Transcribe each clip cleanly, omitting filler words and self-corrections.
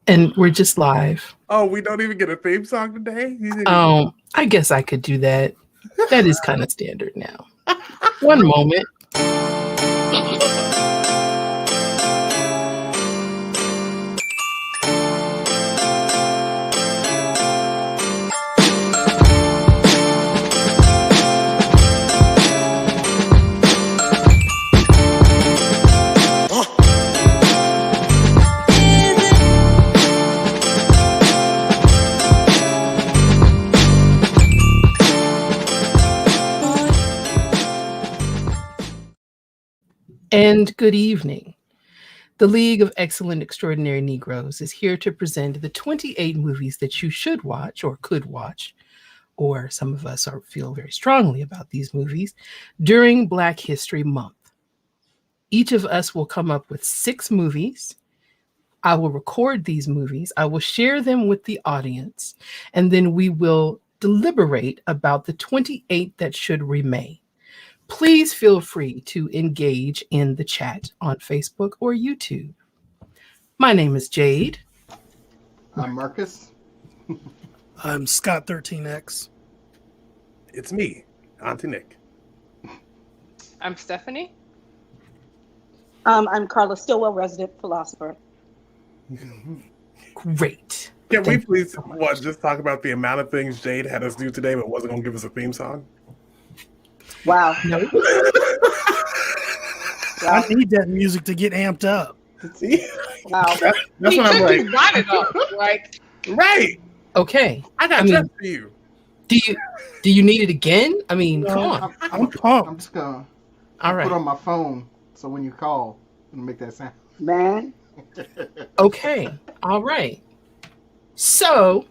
And we're just live. Oh, we don't even get a theme song today? I guess I could do that. That is kind of standard now. One moment. And good evening. The League of Excellent Extraordinary Negroes is here to present the 28 movies that you should watch or could watch, or some of us feel very strongly about these movies, during Black History Month. Each of us will come up with 6 movies. I will record these movies. I will share them with the audience, and then we will deliberate about the 28 that should remain. Please feel free to engage in the chat on Facebook or YouTube. My name is Jade. I'm Marcus. I'm Scott13X. It's me, Auntie Nick. I'm Stephanie. I'm Carla Stillwell, resident philosopher. Great. Can we please just talk about the amount of things Jade had us do today but wasn't going to give us a theme song? Wow. No. I need that music to get amped up. See? Wow. That's what I'm like. You got it up, right? Right. Okay. I got trust for you. Do you need it again? I mean, come on. I'm pumped. I'm just gonna All right. put on my phone so when you call, it'll make that sound. Man. Okay. All right. So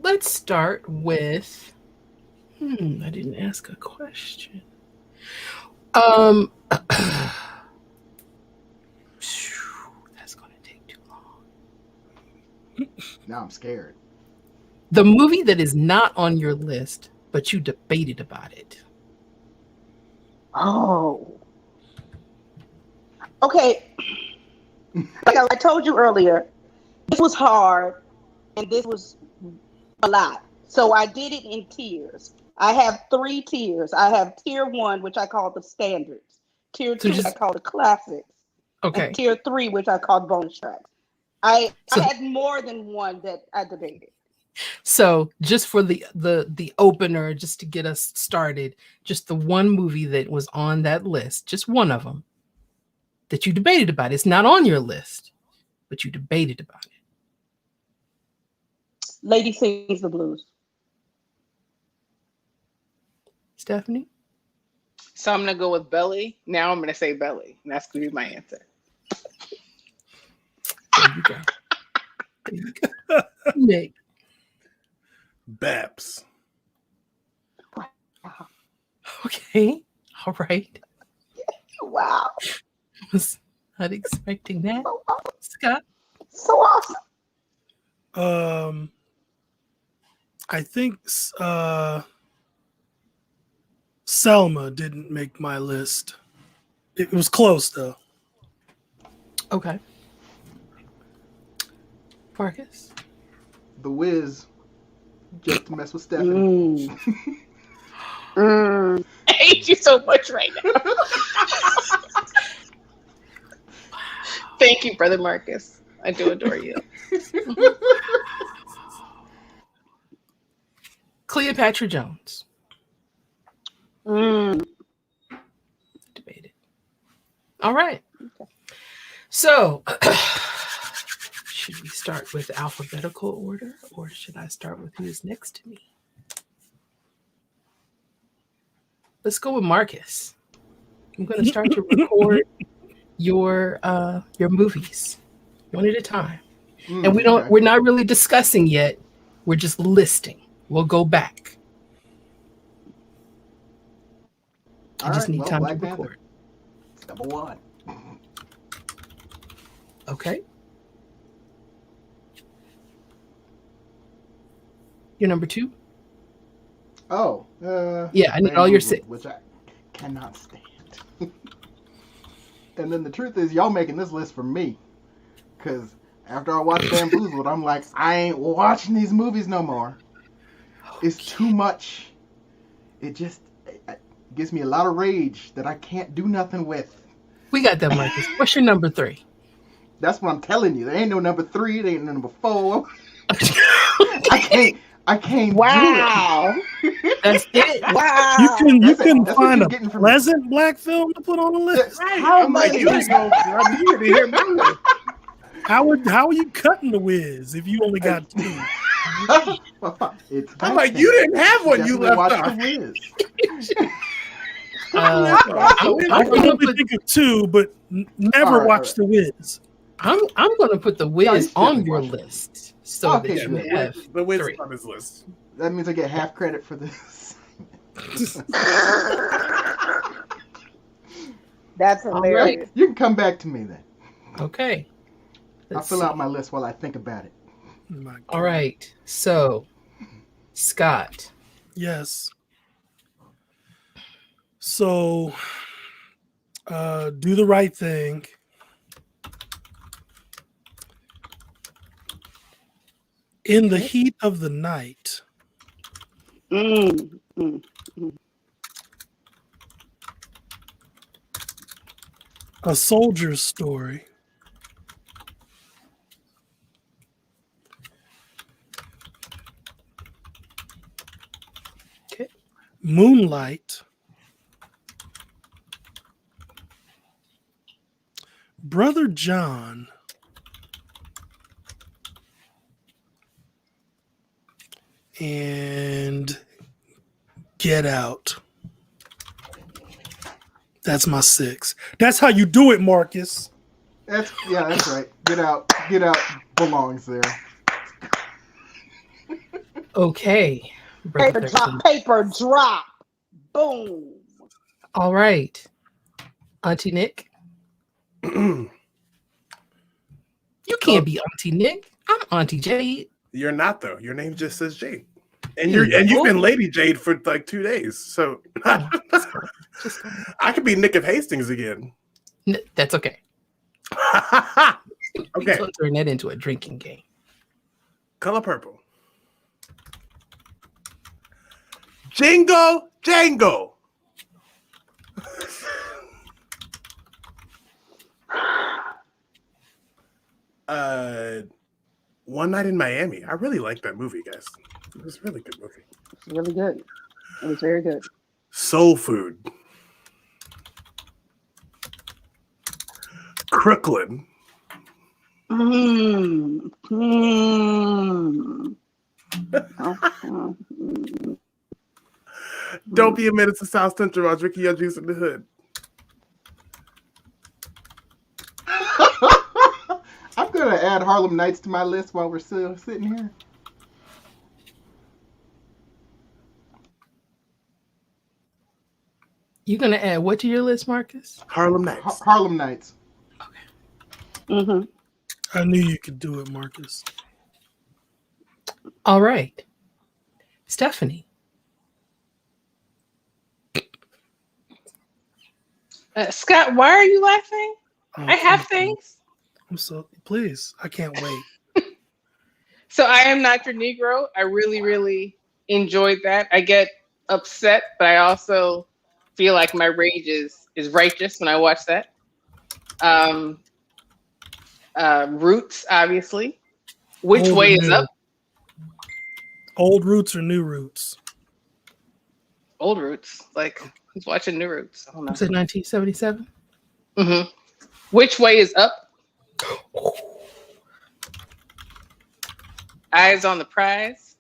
let's start with. I didn't ask a question. That's going to take too long. Now I'm scared. The movie that is not on your list, but you debated about it. Oh. Okay. Like I told you earlier, this was hard and this was a lot. So I did it in tiers. I have 3 tiers. I have tier 1, which I call the standards. Tier 2, I call the classics. Okay. And tier 3, which I call bonus tracks. I had more than one that I debated. So just for the opener, just to get us started, just the one movie that was on that list, just one of them that you debated about. It's not on your list, but you debated about it. Lady Sings the Blues. Stephanie? So I'm going to go with Belly. Now I'm going to say Belly. And that's going to be my answer. There you go. There you go. Nick. Babs. Okay. All right. Wow. I was not expecting that. So awesome. Scott? So awesome. I think Selma didn't make my list. It was close though. Okay. Marcus? The Wiz, just to mess with Stephanie. I hate you so much right now. Thank you, Brother Marcus. I do adore you. Cleopatra Jones. Debated. All right. Okay. So, should we start with alphabetical order, or should I start with who's next to me? Let's go with Marcus. I'm going to start to record your movies one at a time, and we're not really discussing yet. We're just listing. We'll go back. I just need time to record. Number 1. Okay. You're number 2? Oh. Yeah, I need all your 6. Which I cannot stand. And then the truth is, y'all making this list for me. Because After I watched Bamboozled, I'm like, I ain't watching these movies no more. It's too much. It gives me a lot of rage that I can't do nothing with. We got that, Marcus. What's your number 3? That's what I'm telling you. There ain't no number 3. There ain't no number 4. I can't Wow. do it. That's it. Wow. You can That's what find you're a getting from me. pleasant black film to put on the list. How I'm like, much you ain't gonna. I needed to hear my list. How are you cutting the Wiz if you only got 2? It's I'm like, you didn't have one. You Definitely left watch off. The Wiz. I can only think of 2, but never watch The Wiz. I'm going to put the Wiz he's on definitely your watching it. list so Okay, that you good. have The Wiz 3. is on his list. That means I get half credit for this. That's All hilarious. right. You can come back to me then. Okay. I'll Let's fill see. out my list while I think about it. My God. All right. So, Scott. Yes. So, do the right thing. In the heat of the night. Mm, mm. A soldier's story. Okay. Moonlight. Brother John. And Get Out. That's my 6. That's how you do it, Marcus. That's right. Get Out belongs there. Okay. Paper drop. Boom. All right. Auntie Nick. You can't be Auntie Nick. I'm Auntie Jade. You're not though. Your name just says Jade, and you've been Lady Jade for like 2 days. So Just go. I could be Nick of Hastings again. That's okay. Okay. Don't turn that into a drinking game. Color purple. Jingle Jangle. One Night in Miami. I really like that movie, guys. It was a really good movie. It's really good. It was very good. Soul Food. Crooklyn. Mm, Don't be a menace to South Central while drinking your juice in the hood. I'm gonna add Harlem Nights to my list while we're still sitting here. You gonna add what to your list, Marcus? Harlem Nights. Harlem Nights. mm-hmm. I knew you could do it, Marcus. All right. Stephanie. Scott, why are you laughing? I have things. I'm so please. I can't wait. So I am not your Negro. I really, really enjoyed that. I get upset, but I also feel like my rage is righteous when I watch that. Roots, obviously. Which Old way and is new. up? Old Roots or New Roots? Old Roots. Like, who's watching New Roots? I don't know. Was it 1977? Mm-hmm. Which way is up? Eyes on the prize.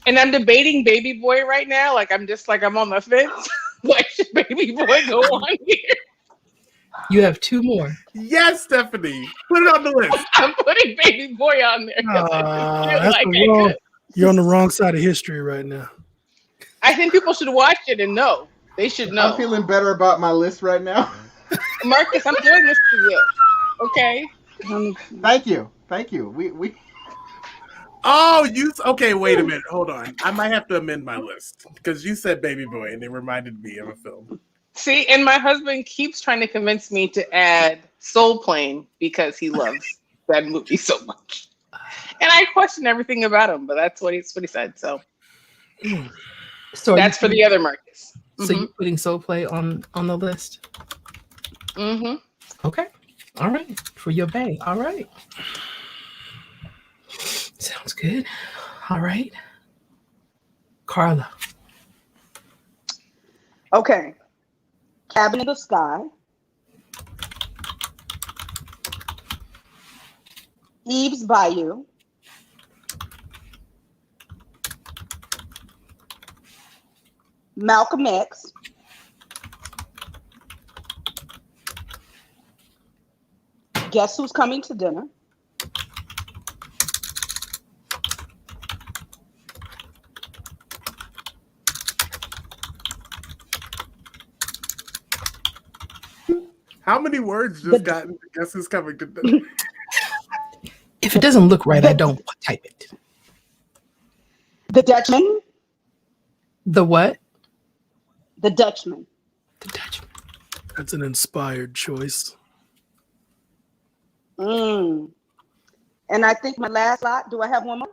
And I'm debating Baby Boy right now. Like I'm on the fence. Why should Baby Boy go on here? You have 2 more. Yes, Stephanie. Put it on the list. I'm putting Baby Boy on there. 'Cause I just feel That's like the I wrong. could. You're on the wrong side of history right now. I think people should watch it and know. They should know. I'm feeling better about my list right now. Marcus, I'm doing this for you. Okay? Thank you. We Oh, okay, wait a minute. Hold on. I might have to amend my list because you said Baby Boy and it reminded me of a film. See, and my husband keeps trying to convince me to add Soul Plane because he loves that movie so much. And I question everything about him, but that's what he said. So So that's for the other Marcus. So you're putting Soul Play on the list? Mm-hmm. Okay. All right. For your bae. All right. Sounds good. All right. Carla. Okay. Cabin in the Sky. Eve's Bayou. Malcolm X. Guess Who's Coming to Dinner? How many words just got into Guess Who's Coming to Dinner? If it doesn't look right, I don't type it. The Dutchman. The what? The Dutchman. The Dutchman. That's an inspired choice. And I think my last lot, do I have one more?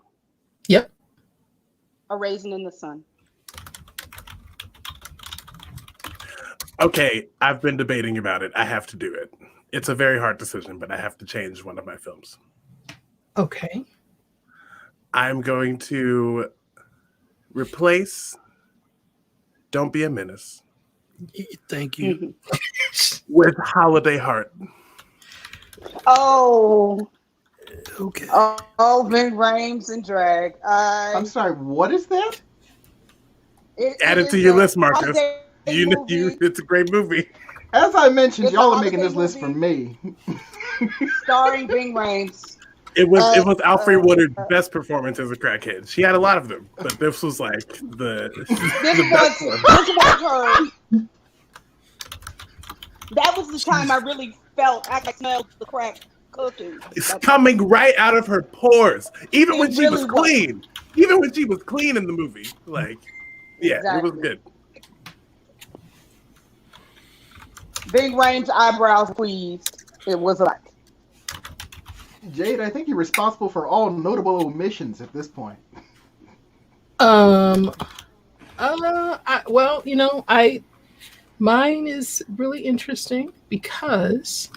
Yep. A Raisin in the Sun. Okay, I've been debating about it. I have to do it. It's a very hard decision, but I have to change one of my films. Okay. I'm going to replace Don't Be a Menace Thank you. with Holiday Heart. Oh. Okay. Oh, Ving Rhames and Drag. I'm sorry, what is that? Add it to your list, Marcus. It's a great movie. As I mentioned, It's y'all a are making this holiday list for me. Starring Ving Rhames. It was Alfred Woodard's best performance as a crackhead. She had a lot of them, but this was like the best one. This was her. That was the time I really felt I smelled the crack cooking. It's coming right out of her pores, even It when she really was clean. Even when she was clean in the movie, like, yeah, Exactly. it was good. Ving Rhames' eyebrows pleased. It was like. Jade, I think you're responsible for all notable omissions at this point. Mine is really interesting because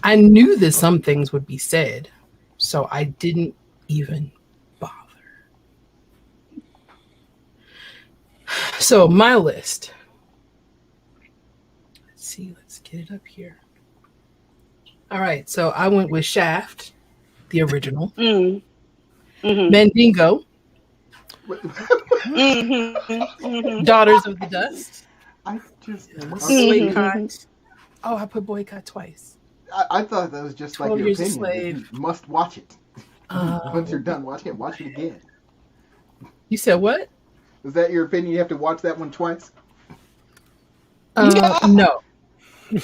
I knew that some things would be said, so I didn't even bother. So my list. Let's get it up here. All right, so I went with Shaft, the original. Mandingo, Daughters of the Dust. I just Boycott. Oh, I put Boycott twice. I thought that was just like 12 your Years a opinion. Slave. You must watch it. Once you're done watching it, watch it again. You said what? Is that your opinion? You have to watch that one twice? No.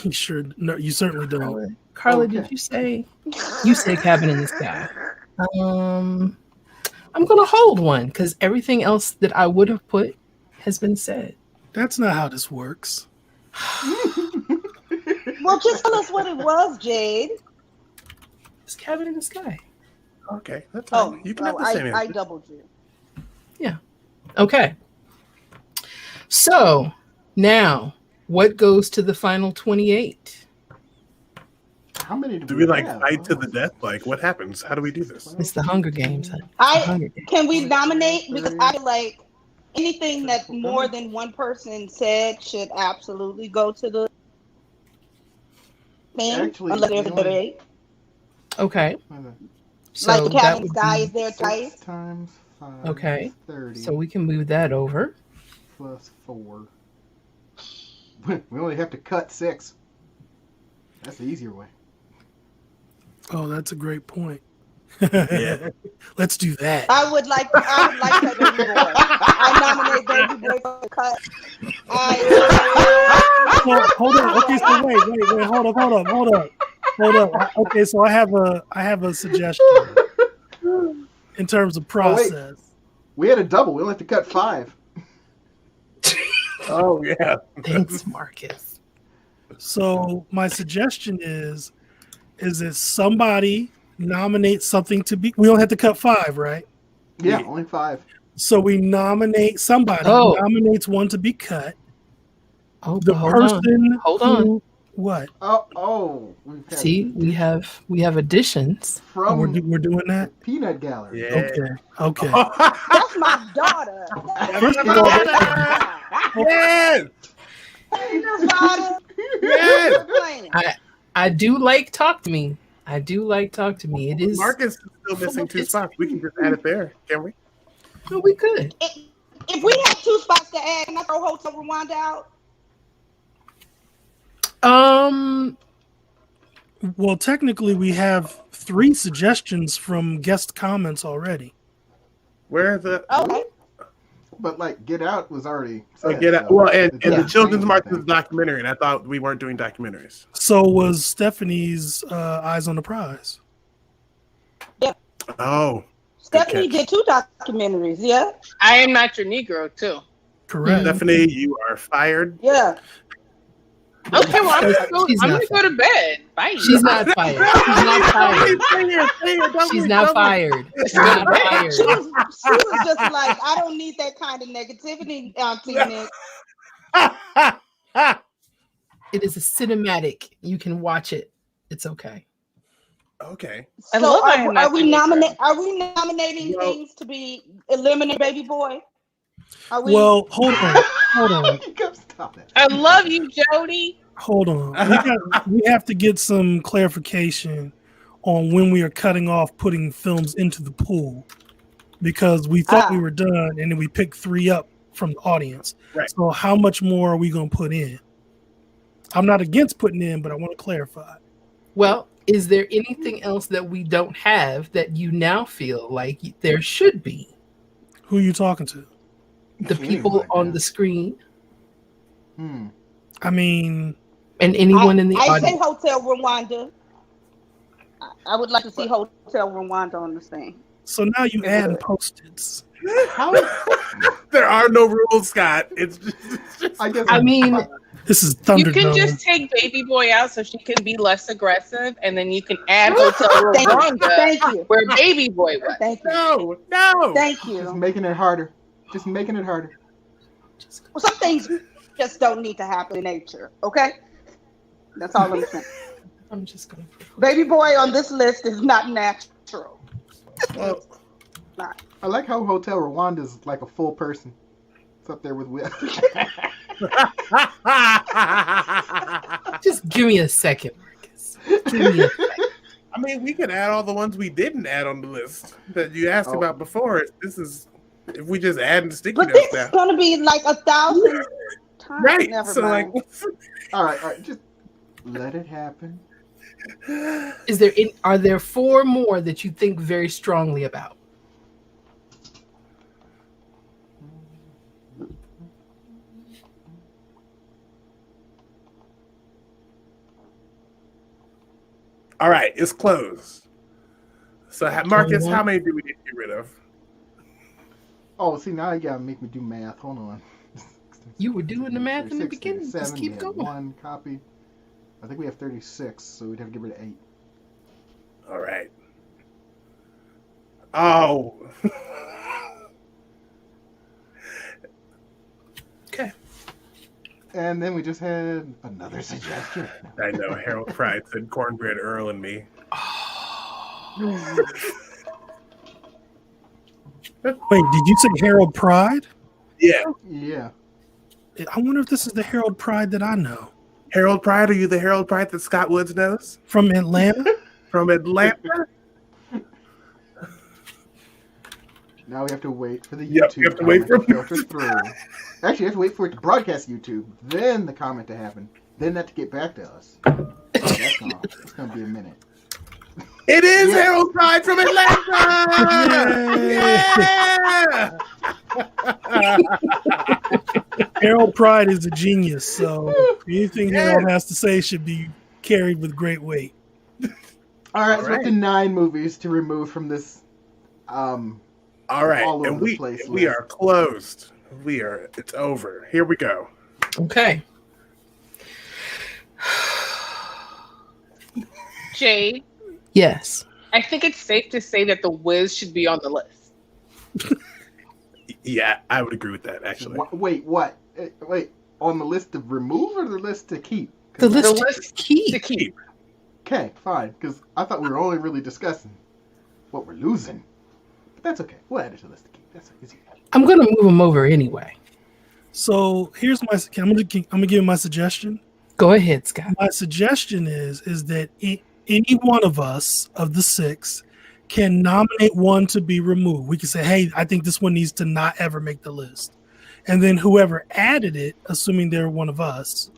Sure. No, you certainly don't. Carla, Okay. did you say? You said Cabin in the Sky. I'm gonna hold one because everything else that I would have put has been said. That's not how this works. Well, just tell us what it was, Jade. It's Cabin in the Sky. Okay, that's fine. You can have the same I answer. doubled you. Yeah. Okay. So now, what goes to the final 28? How many Do we like have? fight to the death? Like, what happens? How do we do this? It's the Hunger Games. Honey. The Hunger Games. Can we nominate? Because I feel like anything that more than one person said should absolutely go to the thing. Actually, Unless there's a the only- debate. Okay. So Like the that Cabin would Sky be, is there 6 twice. times 5 Okay. is 30 so we can move that over. plus 4. We only have to cut 6. That's the easier way. Oh, that's a great point. Yeah. Let's do that. I would like that Baby Boy. I nominate Baby Boy for the cut. Well, hold on. Okay, so wait. Hold up. Okay, so I have a suggestion in terms of process. We had a double. We only have to cut 5. Oh yeah. Thanks, Marcus. So my suggestion is that somebody nominate something to be. We don't have to cut 5, right? Yeah, Yeah. only 5. So we nominate somebody Oh. nominates one to be cut. Oh, The but hold person on. Hold on. who what? We've had See, we have additions. Oh, we're from we're doing that. Peanut Gallery. Yeah. Okay. That's my daughter. First of all, Yes. Daughter. Yes. Playing. I do like Talk to Me. I do like Talk to Me. It is. Marcus is still missing 2 spots. We can just add it there, can we? No, we could. If we have 2 spots to add, can I throw Hotel Rwanda out? well, technically, we have 3 suggestions from guest comments already. Where the Okay. But like Get Out was already Oh, said, Get Out. so Well, and it's the not Children's changing March is a anything. documentary, and I thought we weren't doing documentaries. So was Stephanie's Eyes on the Prize. Oh, Stephanie catch. did 2 documentaries. Yeah. I Am Not Your Negro too. Correct. Stephanie, you are fired. Yeah. Okay, well She's I'm not gonna go to bed. Bye. She's not fired. She's not fired. She's not fired. She's not fired. She was just like, I don't need that kind of negativity, Auntie Nick. It is a cinematic. You can watch it. It's okay. Okay. I So love I Am Not are we Your Negro. nominating Well- things to be eliminate Baby Boy? Are we? Well, hold on. Stop it. I love you, Jody. Hold on. We have to get some clarification on when we are cutting off putting films into the pool, because we thought we were done and then we picked 3 up from the audience. Right. So how much more are we going to put in? I'm not against putting in, but I want to clarify. Well, is there anything else that we don't have that you now feel like there should be? Who are you talking to? The people Anyone, on yeah. the screen I mean, and anyone in the I say audience. Hotel Rwanda. I would like to see Hotel Rwanda on the thing. so now you add post-its. There are no rules, Scott. It's just I guess. I mean, This is You can Thunderdome. just take Baby Boy out so she can be less aggressive, and then you can add Hotel Thank you. Rwanda Thank you. where Baby Boy was. Thank you. no. Thank just you. making it harder. Just making it harder. Well, some things just don't need to happen in nature. Okay. That's all I'm saying. I'm just gonna. Baby Boy on this list is not natural. Well, Not. I like how Hotel Rwanda is like a full person. It's up there with Will. Just give me a second, Marcus. Give me a second. I mean, we could add all the ones we didn't add on the list that you asked Oh. about before. This is if we just add the sticky But notes this now. is going to be like 1,000 times. Right. Never So mind. like all right. Just let it happen. Are there 4 more that you think very strongly about? all right, it's closed. So Marcus, how many do we need to get rid of? Oh, see, now you gotta make me do math. Hold on. You were doing the math in the 36, beginning. Just 37, keep yeah, going. 1 copy. I think we have 36, so we'd have to get rid of 8. All right. Oh. Okay. And then we just had another suggestion. I know. Harold Pride said Cornbread Earl and me. Wait, did you say Harold Pride? Yeah. Yeah. I wonder if this is the Harold Pride that I know. Harold Pride, are you the Harold Pride that Scott Woods knows? From Atlanta? From Atlanta? Now we have to wait for the Yep, YouTube you have to wait comment for- to filter through. Actually, you have to wait for it to broadcast YouTube, then the comment to happen, then that to get back to us. That's gonna be a minute. It is Yeah. Harold Pride from Atlanta! Yeah! Harold Pride is a genius, so anything Harold has to say should be carried with great weight. All right, so All up to 9 movies to remove from this. All right, All over and the place we list. are closed. It's over. Here we go. Okay. Jade, Yes. I think it's safe to say that The Wiz should be on the list. Yeah, I would agree with that actually. Wait, what? Wait, on the list to remove or the list to keep? The 'Cause list The to list keep. to keep. Okay, fine. Because I thought we were only really discussing what we're losing. But that's okay. We'll add it to the list to keep. That's easy. I'm gonna move them over anyway. So here's my. I'm gonna give you my suggestion. Go ahead, Scott. My suggestion is that any one of us of the 6 can nominate one to be removed. We can say, hey, I think this one needs to not ever make the list. And then whoever added it, assuming they're one of us,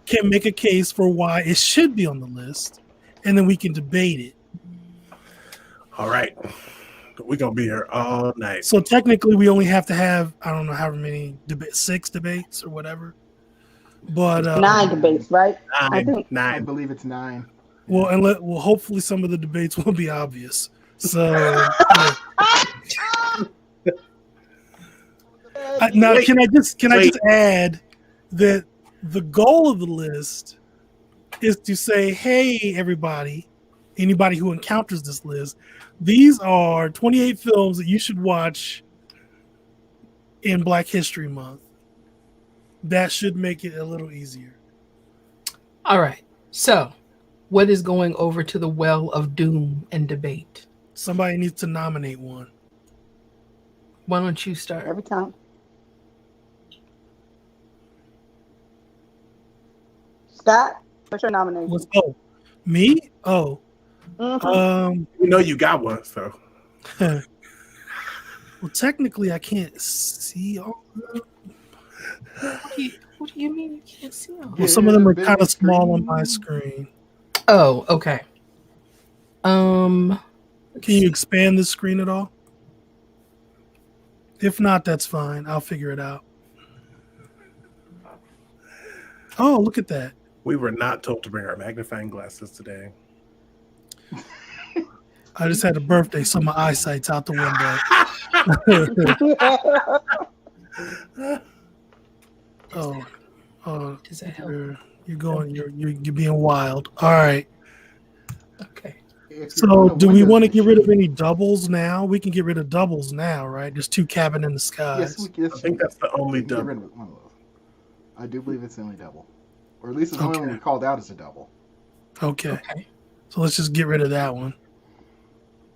can make a case for why it should be on the list. And then we can debate it. All right. We're going to be here all night. So technically we only have to have, I don't know how many 6 debates or whatever. But 9 debates, right? I think. I Nine. believe it's 9. well, and hopefully some of the debates will be obvious. So yeah. Now, can I just add that the goal of the list is to say, hey, everybody, anybody who encounters this list, these are 28 films that you should watch in Black History Month. That should make it a little easier. All right. So, what is going over to the well of doom and debate? Somebody needs to nominate one. Why don't you start? Every time. Scott, what's your nomination? Me? Oh. Mhm. You know you got one, so. Well, technically, I can't see all of them. What do you mean you can't see them? Well, some of them are kind of small on my screen. Oh, okay. Can you expand the screen at all? If not, that's fine. I'll figure it out. Oh, look at that. We were not told to bring our magnifying glasses today. I just had a birthday, so my eyesight's out the window. Oh, Does that help? you're being wild. All right. Okay. So, do we want to get rid of any doubles now? We can get rid of doubles now, right? There's 2 Cabin in the Skies. Yes, I think that's the only get rid double. of one of those. I do believe it's the only double. Or at least it's the only one we called out as a double. Okay. So let's just get rid of that one.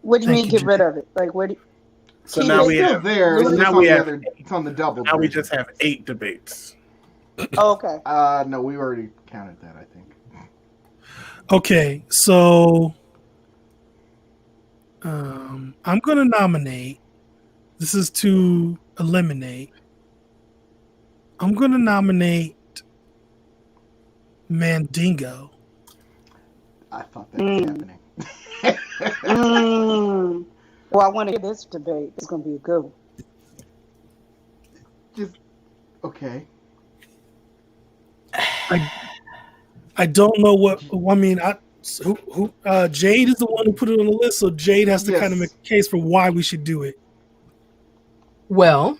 What do you Thank mean you, get rid of it? Like, where do So Keep now it we It's have still there. It's now just we on the have other. It's on the double. now we version. just have 8 debates. Oh, okay. No, we already counted that. I think. Okay, so I'm going to nominate. This is to eliminate. I'm going to nominate Mandingo. I thought that was happening. Well, I want to hear this debate. It's going to be a good one. Just okay. I don't know what. I mean, Jade is the one who put it on the list, so Jade has to kind of make a case for why we should do it. Well,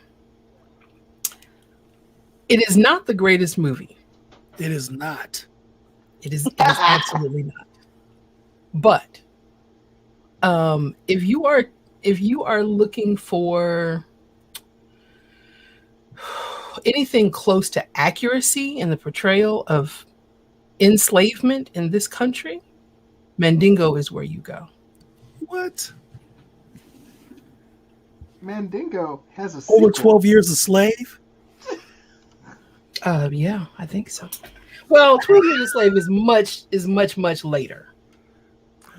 it is not the greatest movie. It is not. It is absolutely not. But if you are looking for anything close to accuracy in the portrayal of enslavement in this country, Mandingo is where you go. What? Mandingo has a sequel. Over 12 years a slave? Yeah, I think so. Well, 12 Years a Slave is much later.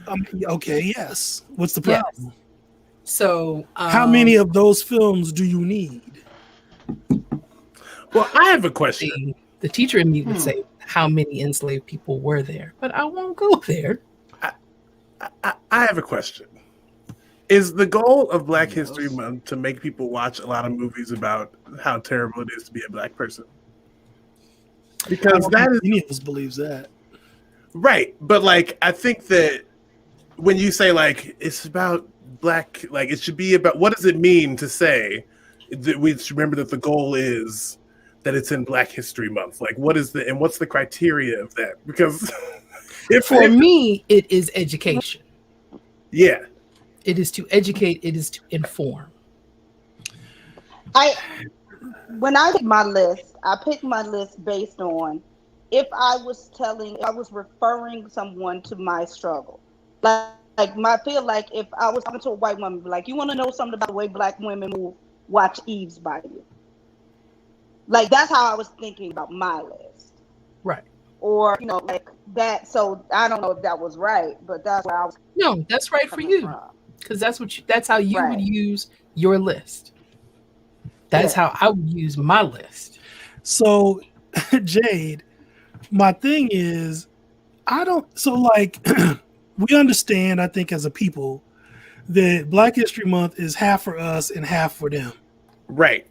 Okay, yes. What's the problem? Yes. So, how many of those films do you need? Well, I have a question. The teacher in me would say how many enslaved people were there, but I won't go there. I have a question. Is the goal of Black History Month to make people watch a lot of movies about how terrible it is to be a Black person? Because that is any of us believes that. Right. But like, I think that when you say like, it's about Black, like it should be about, what does it mean to say that we should remember that the goal is that it's in Black History Month? Like, what's the criteria of that? Because For me, it is education. Yeah. It is to educate. It is to inform. When I pick my list, I pick my list based on if I was referring someone to my struggle. I feel like if I was talking to a white woman, like, you want to know something about the way Black women move, watch Eve's Bayou. Like, that's how I was thinking about my list. Right. Or, like that. So I don't know if that was right, but that's where I was. No, that's right for you. Because that's how you would use your list. That's how I would use my list. So, Jade, my thing is, we understand, I think, as a people, that Black History Month is half for us and half for them. Right.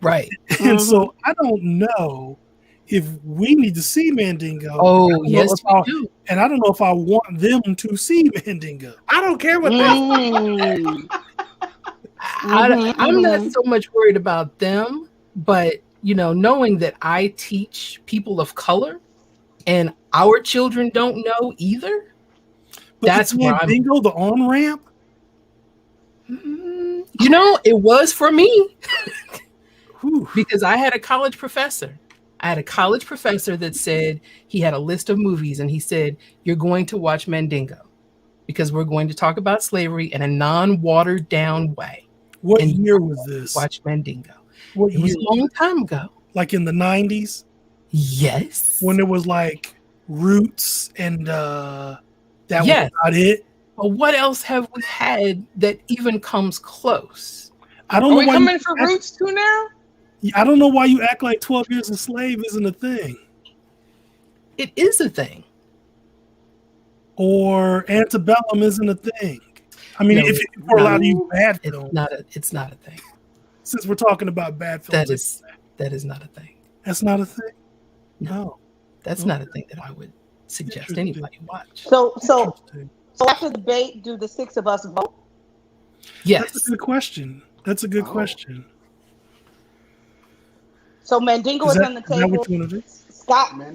Right. And so I don't know if we need to see Mandingo. Oh, yes, we do. And I don't know if I want them to see Mandingo. I don't care what they I'm not so much worried about them, but knowing that I teach people of color and our children don't know either. But that's where Mandingo the on ramp. It was for me because I had a college professor. That said he had a list of movies and he said, "You're going to watch Mandingo because we're going to talk about slavery in a non-watered down way." What year was this? Watch Mandingo. What it was a long time ago. Like in the 90s? Yes. When it was like Roots and that was not it. But what else have we had that even comes close? I don't know. Are we coming for Roots too now? I don't know why you act like 12 Years a Slave isn't a thing. It is a thing. Or Antebellum isn't a thing. I mean, if we're allowed to use bad films. It's not a thing. Since we're talking about bad films. That is not a thing. That's not a thing? No. That's not a thing that I would suggest anybody watch. So after the debate, do the six of us vote? Yes. That's a good question. So Mandingo is on the table.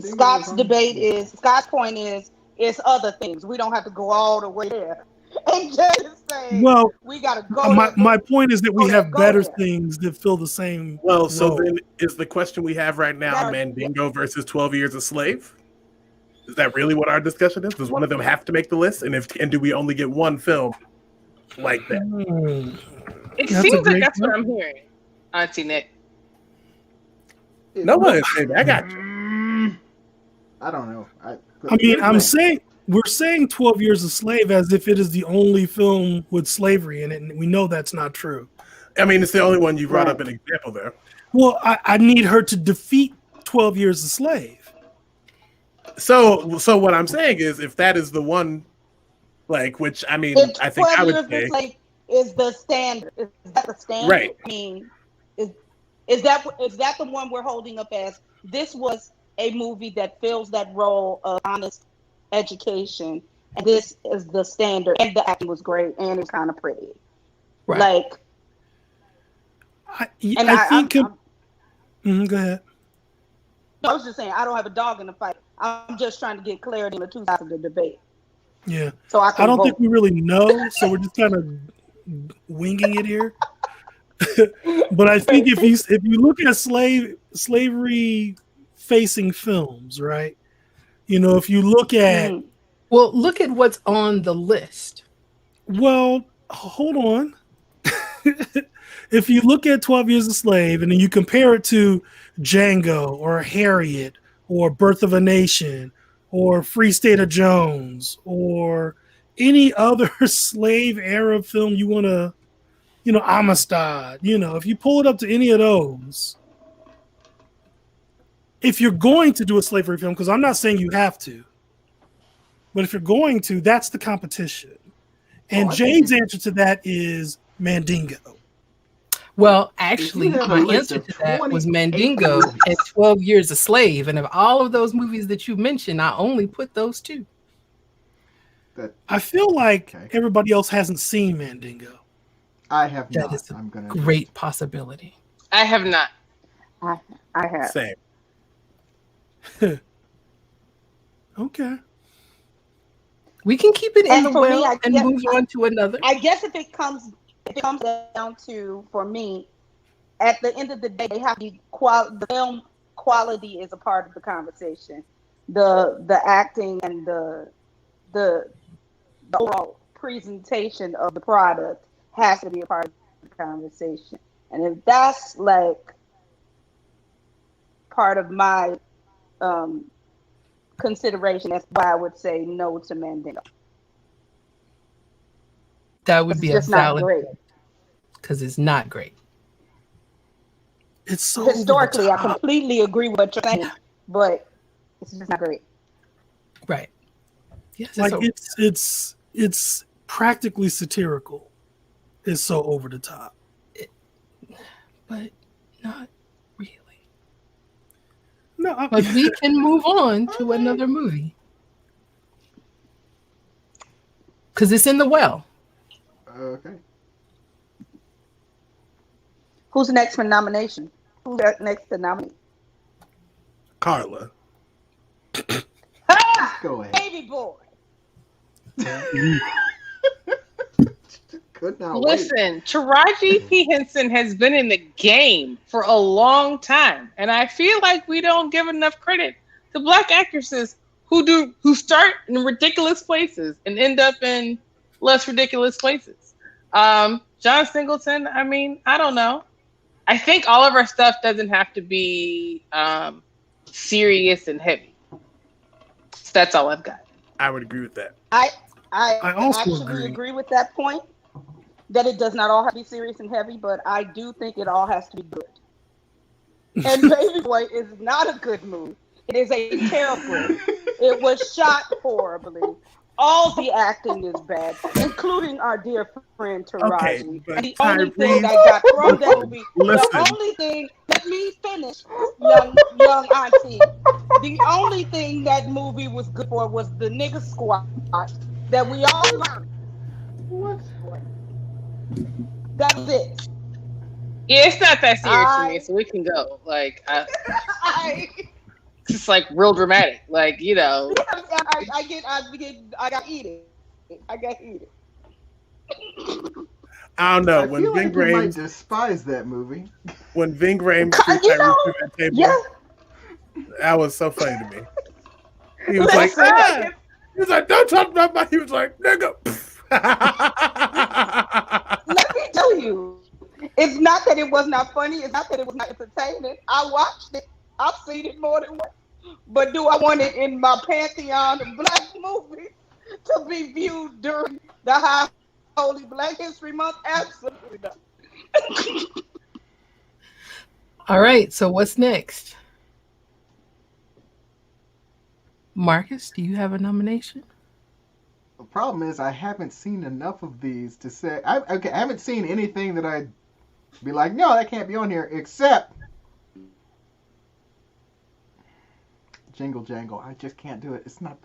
Scott's point is it's other things. We don't have to go all the way there. And just say, well, we gotta go. My point is that we have better things that fill the same. Well, so then is the question we have right now Mandingo versus 12 Years a Slave? Is that really what our discussion is? Does one of them have to make the list? And do we only get one film like that? It seems like that's what I'm hearing, Auntie Nick. No one is saying that. I got you. I don't know. We're saying 12 Years a Slave as if it is the only film with slavery in it, and we know that's not true. I mean, it's the only one you brought up an example there. Well, I need her to defeat 12 Years a Slave. So what I'm saying is, if that is the one, which I mean, I think I would say is the standard. Is that the standard? Right. I mean, is that the one we're holding up as this was a movie that fills that role of honest education, and this is the standard, and the acting was great, and it's kind of pretty. Right. I think. Go ahead. I was just saying, I don't have a dog in the fight. I'm just trying to get clarity on the two sides of the debate. Yeah. So I don't think we really know, so we're just kind of winging it here. But I think if you look at slavery facing films, right? If you look at look at what's on the list. Well, hold on. If you look at 12 Years a Slave and then you compare it to Django or Harriet or Birth of a Nation or Free State of Jones or any other slave era film you want to, Amistad, if you pull it up to any of those, if you're going to do a slavery film, because I'm not saying you have to, but if you're going to, that's the competition. And Jane's answer to that is Mandingo. Well, actually, my answer to that was Mandingo and 12 Years a Slave. And of all of those movies that you mentioned, I only put those two. I feel like everybody else hasn't seen Mandingo. I have not. That is a great possibility. I have not. I have. Same. Okay. We can keep it in And the for me, well I and guess- move on to another. I guess if it comes down to, for me, at the end of the day, they have the film quality is a part of the conversation. The acting and the overall presentation of the product has to be a part of the conversation. And if that's like part of my consideration, that's why I would say no to Mandingo. That would It's be a just not valid great. because it's not great. It's so Historically, over I the top. completely agree with what you're saying, but it's just not great. Right. Yes. Like it's practically satirical. It's so over the top. But not really. No, But we can move on to another movie. Because it's in the well. Okay. Who's next for nomination? Who's next to nominate? Carla. Ah, Go ahead. baby boy. Could not wait. Listen, Taraji P. Henson has been in the game for a long time, and I feel like we don't give enough credit to Black actresses who start in ridiculous places and end up in less ridiculous places. John Singleton, I mean, I don't know. I think all of our stuff doesn't have to be serious and heavy. So that's all I've got. I would agree with that. I also actually agree. agree with that point, that it does not all have to be serious and heavy, but I do think it all has to be good. And Baby Boy is not a good movie. It is a terrible. It was shot horribly. All the acting is bad, including our dear friend Taraji. Okay, but And the only thing Tyrese- I got from that movie, Listen. the only thing, let me finish, young auntie. The only thing that movie was good for was the nigga squad that we all learned. What? That was it. Yeah, it's not that serious for me, so we can go. Like, I it's just like real dramatic. Like, you know, I got to eat it. I got to eat it. I don't know. I When feel Ving like you might Rhames, despise that movie. when Ving Rhames You threw know, Tyrese to that table, Yeah. that was so funny to me. He was like, Listen, he was like, don't talk about my. He was like, nigga. let me tell you, it's not that it was not funny. It's not that it was not entertaining. I watched it. I've seen it more than once. But do I want it in my pantheon of Black movies to be viewed during the High Holy Black History Month? Absolutely not. All right. So what's next? Marcus, do you have a nomination? The problem is I haven't seen enough of these to say. I haven't seen anything that I'd be like, no, that can't be on here, except Jingle Jangle. I just can't do it. It's not.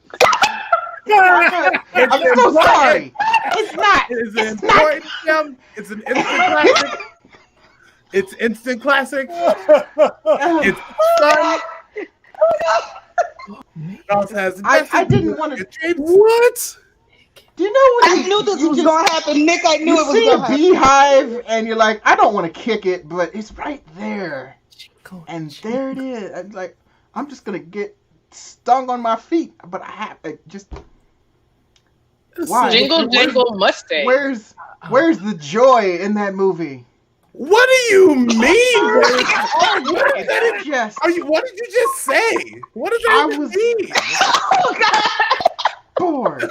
I'm so sorry. It's not. It's an important film. It's an instant classic. It's instant classic. It's fun. It also has I didn't want to. What? Do you know what? I knew this was going to happen, Nick. I knew You it was see going a to happen. beehive, and you're like, I don't want to kick it, but it's right there, and there it is. I'm like, I'm just gonna get stung on my feet, but I just. Why? Jingle Jangle Mustang. Where's the joy in that movie? What do you mean? What is that? Yes. What did you just say? What does I that was- mean? Oh, God. Bored.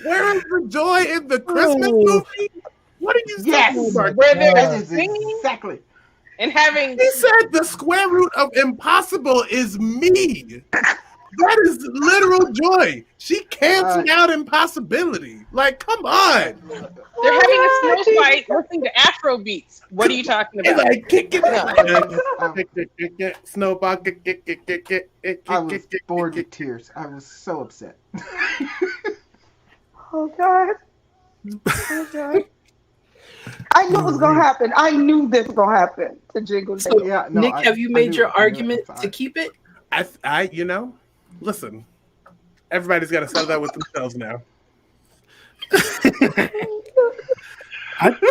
Where is the joy in the Christmas Oh. movie? What are you Yes. saying, Mark? Where That they're is singing exactly. and having He said the square root of impossible is me. That is literal joy. She canceled out impossibility. Like, come on. they're having a snow fight listening to Afro beats. What are you talking It's about? like, kick it. Snowball, I was bored to tears. I was so upset. Oh, God. Oh, God. I knew it was gonna happen. I knew this was gonna happen to Jingle So, Jangle. Yeah, no, Nick, have you made your I knew it. argument I'm to sorry. keep it? Listen, everybody's got to settle that with themselves now.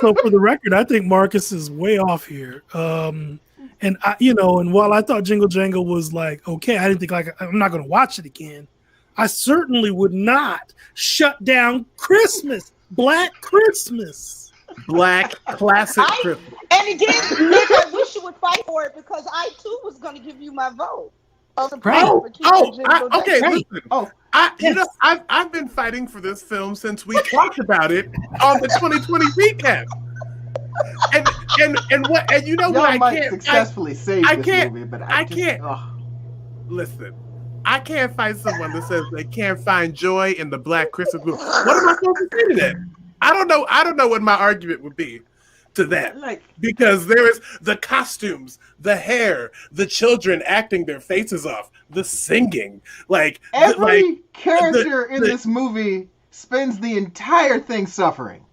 So for the record, I think Marcus is way off here. And and while I thought Jingle Jangle was like okay, I didn't think like I'm not going to watch it again. I certainly would not shut down Christmas, Black Christmas. Black classic Christmas. And again, Nick, I wish you would fight for it because I too was going to give you my vote. Right. Okay. Right. Listen. I've been fighting for this film since we talked about it on the 2020 recap. And you know Y'all what? I might can't successfully save I this can't- movie, but I can't. Listen, I can't find someone that says they can't find joy in the Black Christmas movie. What am I supposed to say to that? I don't know what my argument would be to that. Because there is the costumes, the hair, the children acting their faces off, the singing. Every character in this movie spends the entire thing suffering.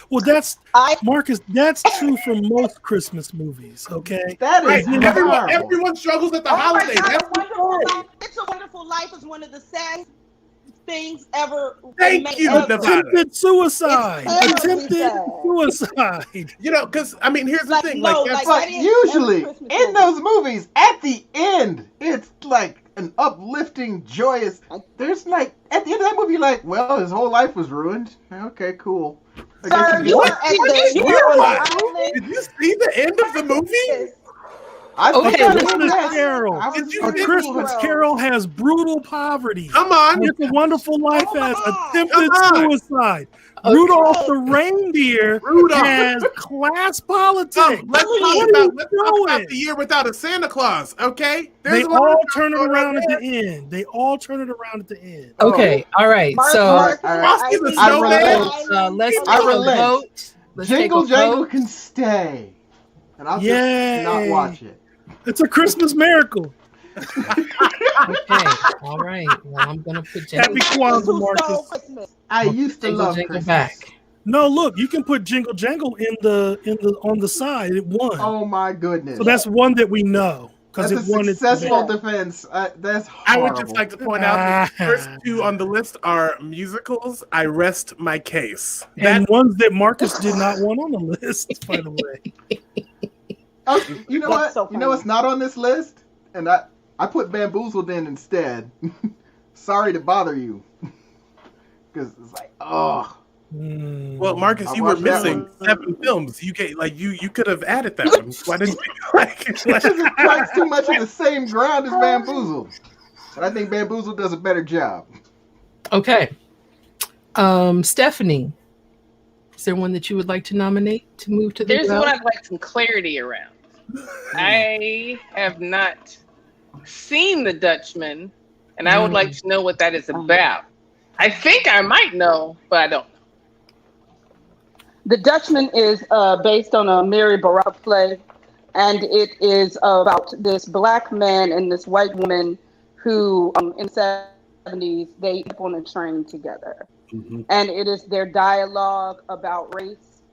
Well, Marcus. That's true for most Christmas movies. Okay, That is horrible. Everyone struggles at the holidays. It's a Wonderful Life is one of the saddest things ever. Thank you, Nevada. Attempted suicide. Because here's the thing. But usually in those movies, at the end, it's like an uplifting, joyous. There's at the end of that movie, you're like, well, his whole life was ruined. Okay, cool. Sir, Did you see the end of the movie? Christmas Carol. A Christmas Carol has brutal poverty. Come on. It's a Wonderful Life has attempted suicide. Rudolph the reindeer has class politics. Let's talk about the year without a Santa Claus, okay? They all turn it around at the end. Okay, all right. So let's take a vote. Jingle Jangle can stay. And I'll just not watch it. It's a Christmas miracle. Okay, all right. Well, I'm gonna put Happy Kwanzaa, Marcus. I used to love Jingle Christmas. back. No, look, you can put Jingle Jangle on the side. It won. Oh my goodness! So that's one that we know because that's it won. Successful defense. That's horrible. I would just like to point out the first two on the list are musicals. I rest my case. And ones that Marcus did not want on the list, by the way. Oh, you know what? You know what's not on this list? And I put Bamboozled in instead. Sorry to bother you. Because it's like, oh. Well, Marcus, you were missing 7 films. You could have added that one. Why didn't you? Because it strikes too much of the same ground as Bamboozled. And I think Bamboozled does a better job. Okay. Stephanie, is there one that you would like to nominate to move to the There's one I'd like some clarity around. I have not seen The Dutchman, and I would like to know what that is about. I think I might know, but I don't know. The Dutchman is based on a Mary Baraka play, and it is about this black man and this white woman who, in the 70s, they went on a train together. Mm-hmm. And it is their dialogue about race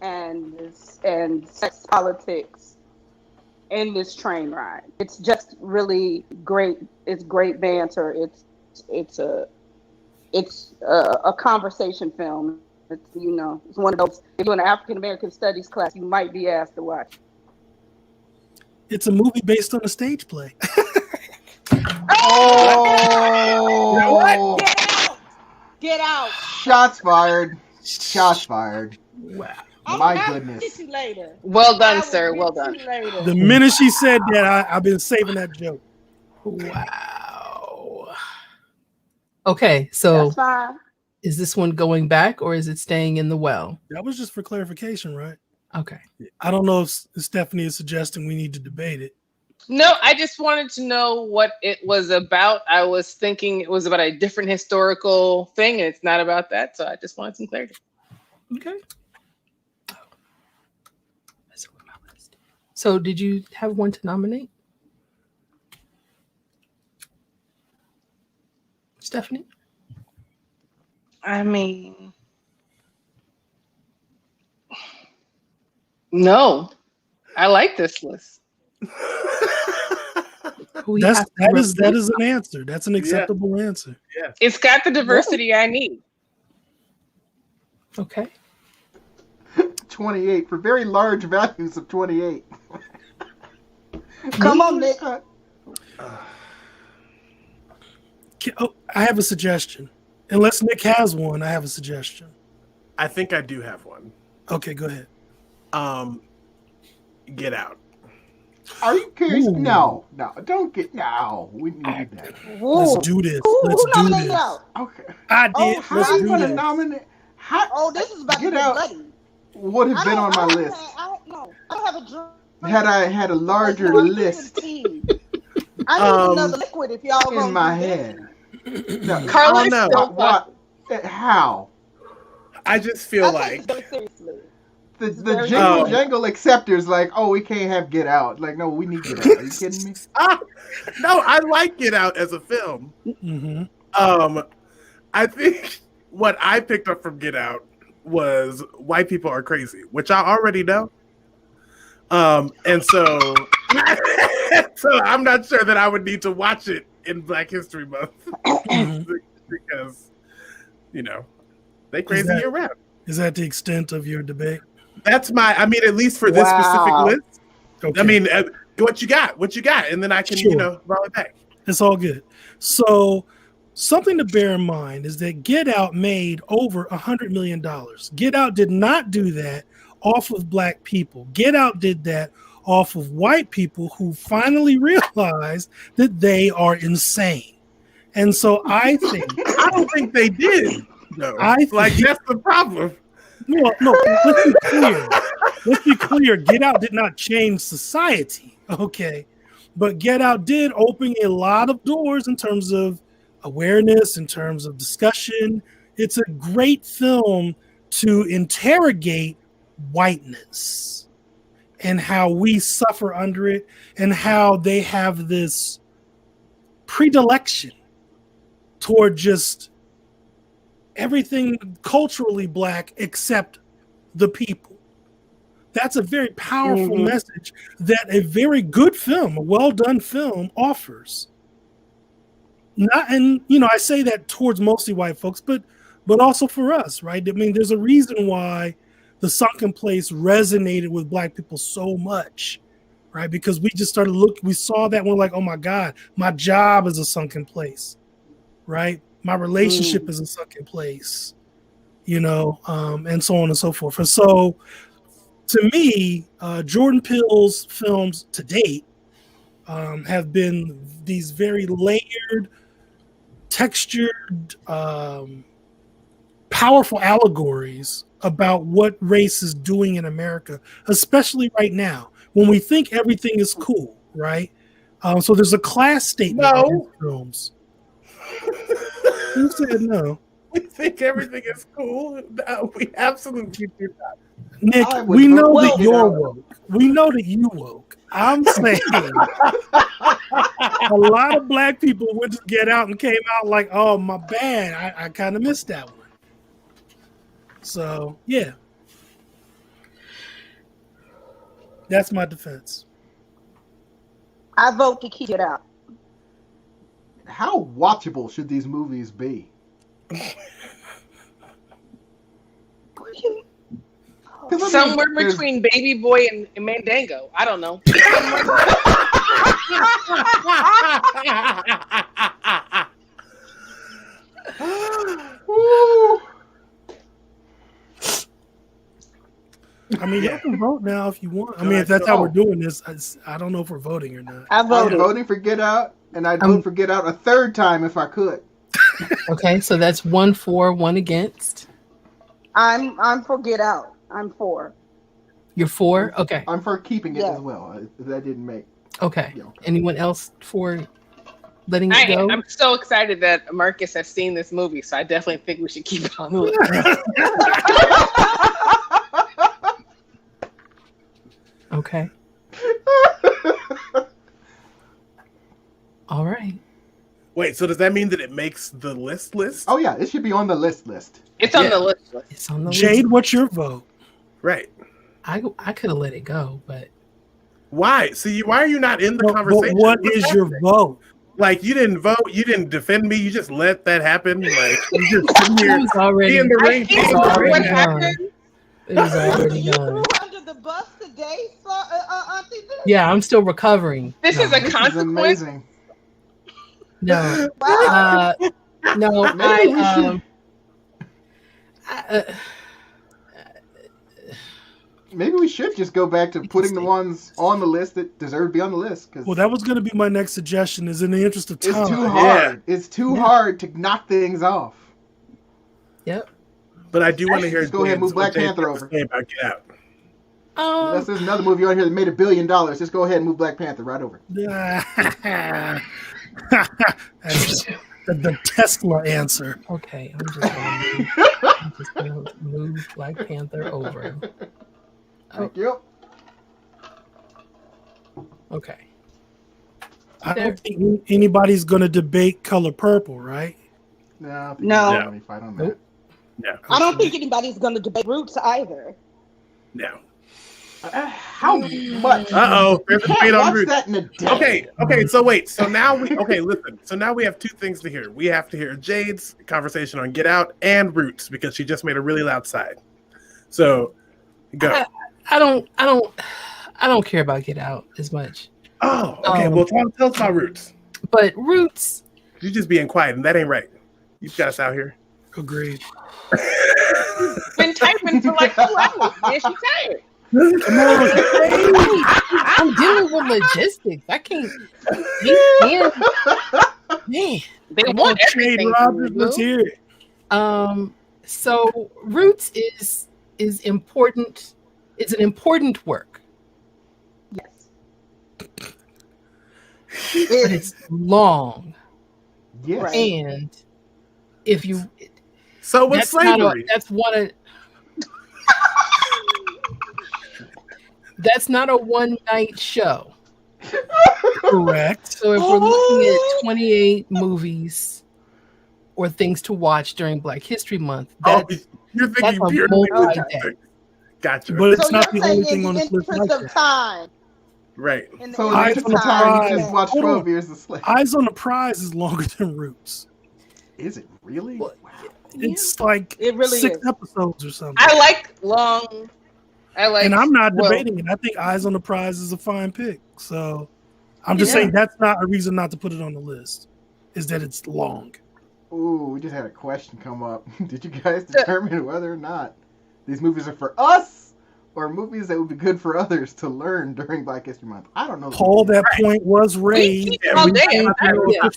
and sex politics in this train ride. It's just really great. It's great banter. It's a conversation film. It's it's one of those. If you're in an African American studies class, you might be asked to watch. It's a movie based on a stage play. Oh! You know what? Get out! Shots fired. Shots fired. Wow. My goodness. Get you later. Well done, sir. Well done. The minute she said that, I've been saving that joke. Wow. Okay, so That's fine. Is this one going back or is it staying in the well? That was just for clarification, right? Okay. I don't know if Stephanie is suggesting we need to debate it. No, I just wanted to know what it was about. I was thinking it was about a different historical thing, and it's not about that. So I just wanted some clarity. Okay. So did you have one to nominate? Stephanie? I mean, No, I like this list. That is an answer. That's an acceptable answer. Yeah. It's got the diversity I need. Okay. 28 for very large values of 28. Come on, Nick. Oh, I have a suggestion. Unless Nick has one, I have a suggestion. I think I do have one. Okay, go ahead. Get Out. Are you curious? Ooh. No, don't get. No, we need that. Let's do this. Let's Who do nominated this. out? Okay. I did. Oh, How Let's are you do going to this. nominate? This is about Get to be Out bloody. would have been on my list. I don't have a drink. Had I had a larger No, I need list I need another liquid if y'all in gonna my do this. head. No, Carla, I don't know. what? How? I just feel I take like it very seriously. The very jingle good. jangle acceptors like, oh, we can't have Get Out. Like, no, we need Get Out. Are you kidding me? no, I like Get Out as a film. Mm-hmm. I think what I picked up from Get Out was white people are crazy, which I already know. And so, so I'm not sure that I would need to watch it in Black History Month because, they crazy year round. Is that the extent of your debate? That's at least for this specific list. Okay. I mean, what you got, and then I can, Sure. roll it back. It's all good. So something to bear in mind is that Get Out made over $100 million. Get Out did not do that off of black people. Get Out did that off of white people who finally realized that they are insane. And so I don't think they did. No, that's the problem. No, let's be clear. Let's be clear. Get Out did not change society, okay? But Get Out did open a lot of doors in terms of awareness, in terms of discussion. It's a great film to interrogate whiteness and how we suffer under it and how they have this predilection toward just everything culturally black except the people. That's a very powerful message that a very good film, a well-done film, offers. I say that towards mostly white folks, but also for us, right? I mean, there's a reason why The Sunken Place resonated with black people so much, right? Because we just started looking, we saw that, and we're like, oh my God, my job is a sunken place, right? My relationship is a sunken place, and so on and so forth. And so, to me, Jordan Peele's films to date have been these very layered, textured, powerful allegories about what race is doing in America, especially right now when we think everything is cool, right? So there's a class statement in his films. Who said no? We think everything is cool. No, we absolutely do not. Nick, we know that you're woke. We know that you woke. I'm saying a lot of black people went to Get Out and came out like, oh, my bad. I kind of missed that one. So, yeah. That's my defense. I vote to keep it out. How watchable should these movies be? Somewhere between Baby Boy and Mandango. I don't know. I mean, you can vote now if you want. I mean, if that's how we're doing this, I don't know if we're voting or not. I'm voting for Get Out, and I'd vote for Get Out a third time if I could. Okay, so that's 1 for, 1 against. I'm for Get Out. I'm for. You're for? Okay. I'm for keeping it as well. That didn't make. Okay. Yeah, okay. Anyone else for letting it go? I'm so excited that Marcus has seen this movie, so I definitely think we should keep it on the list. Okay. All right. Wait, so does that mean that it makes the list? Oh yeah, it should be on the list. It's on the list. It's on the list. Jade, what's your vote? Right. I could have let it go, but Why? See, why are you not in the But conversation? what What's is your happening? vote? Like, you didn't vote, you didn't defend me, you just let that happen. Like, you just sitting it here, was already be in the I ring, think be in the already what ring. done. happened. It was already You done. threw under the bus today, Auntie Liz? Yeah, I'm still recovering. This No, is a This is consequence. amazing. no, Wow. no. Maybe we should. I, Maybe we should just go back to putting the ones on the list that deserve to be on the list. Because Well, that was going to be my next suggestion. Is in the interest of time. it's too hard. It's too hard to knock things off. yep. But I do want to hear Just go ahead and move Black what James Panther has to over. say about Get Out. Unless there's another movie on here that made $1 billion, just go ahead and move Black Panther right over. That's the Tesla answer. Okay, I'm just gonna move Black Panther over. Thank you. Okay. I don't think anybody's going to debate Color Purple, right? No. I don't think No. there's any fight on that. Nope. Yeah. I don't think anybody's going to debate Roots either. No. How much? Uh-oh. There's a debate on Watch Roots. that in a day. Okay, so wait. So now listen. So now we have two things to hear. We have to hear Jade's conversation on Get Out and Roots because she just made a really loud side. So go. I don't care about Get Out as much. Oh, okay. Well, tell us about Roots. But Roots, You just being quiet, and that ain't right. You got us out here. Agreed. Been typing for like 2 hours. Yeah, she's tired. Come on. I'm dealing with logistics. I can't. Man. They want Shade everything. Rogers, from let's you. hear it. So Roots is important. It's an important work, Yes. but it's long. Yes. Right. And if you So with that's slavery, that's not a one night show. Correct. So if we're looking at 28 movies or things to watch during Black History Month, that's you're that's thinking a purely multi-day. logistic. Gotcha. But it's So not the you're only saying thing on in the the list. interest Like of that. time. Right. In the So in the Eyes interest on of the time, you prize. just watch Hold on. 12 Years a Slave. Eyes on the Prize is longer than Roots. Is it really? Well, Wow. It's like It really 6 is. episodes or something. I like long. I like. And I'm not well, debating it. I think Eyes on the Prize is a fine pick. So I'm just Yeah. saying that's not a reason not to put it on the list. Is that it's long. Ooh, we just had a question come up. Did you guys determine whether or not these movies are for us or movies that would be good for others to learn during Black History Month? I don't know. Paul, that point was we raised. keep Yeah, all we day. can't Yeah.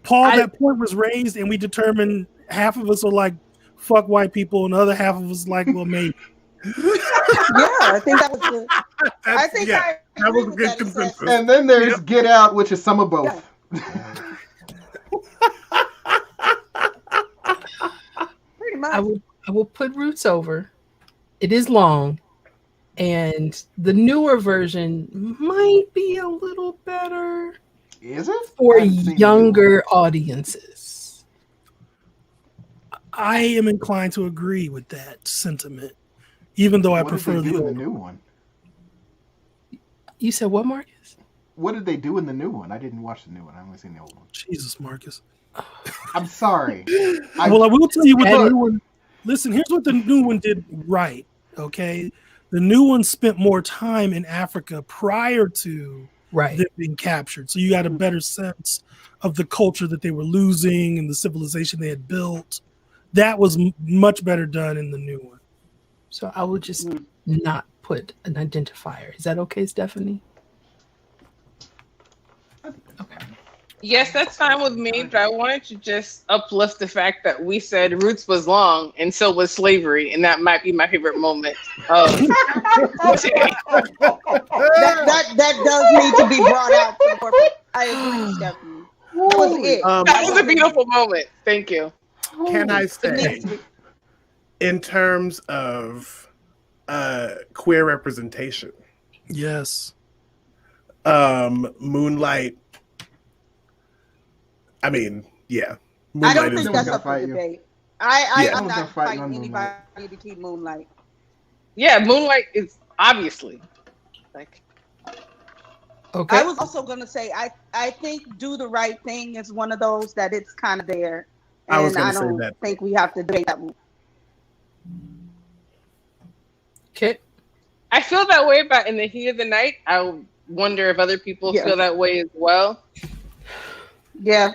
Paul, I- that point was raised, and we determined half of us are like, fuck white people, and the other half of us like, well, maybe. Yeah, I think that was the. I think yeah, I that agree was a with good that consensus. assessment. And then there's Get Out, which is some of both. Pretty much. I will put Roots over. It is long, and the newer version might be a little better Is it? for I haven't seen the new younger audiences. I am inclined to agree with that sentiment, even though I one. What did prefer they do the in the old. new one? You said what, Marcus? What did they do in the new one? I didn't watch the new one. I only seen the old one. Jesus, Marcus. I'm sorry. Well, I will tell you what the Look. new one. Listen, here's what the new one did right. Okay, the new one spent more time in Africa prior to Right. them being captured, so you got a better sense of the culture that they were losing and the civilization they had built. That was much better done in the new one. So I will just not put an identifier. Is that okay, Stephanie? Okay. Yes, that's fine with me, but I wanted to just uplift the fact that we said Roots was long and so was slavery, and that might be my favorite moment. that does need to be brought out to the forefront. I agree, Stephanie. That was it. That was a beautiful moment. Thank you. Can I It say, needs to be- in terms of queer representation, Yes. Moonlight. I mean, yeah. I don't Moonlight is think No that's one's up gonna for fight you. debate. Yeah. I'm No one's not gonna fight you fighting on anybody to keep Moonlight. Yeah, Moonlight is obviously. Like, Okay. I was also gonna say I think Do the Right Thing is one of those that it's kind of there, I was and gonna I say don't that. think we have to debate that one. Okay. I feel that way about In the Heat of the Night. I wonder if other people Yeah. feel that way as well. Yeah,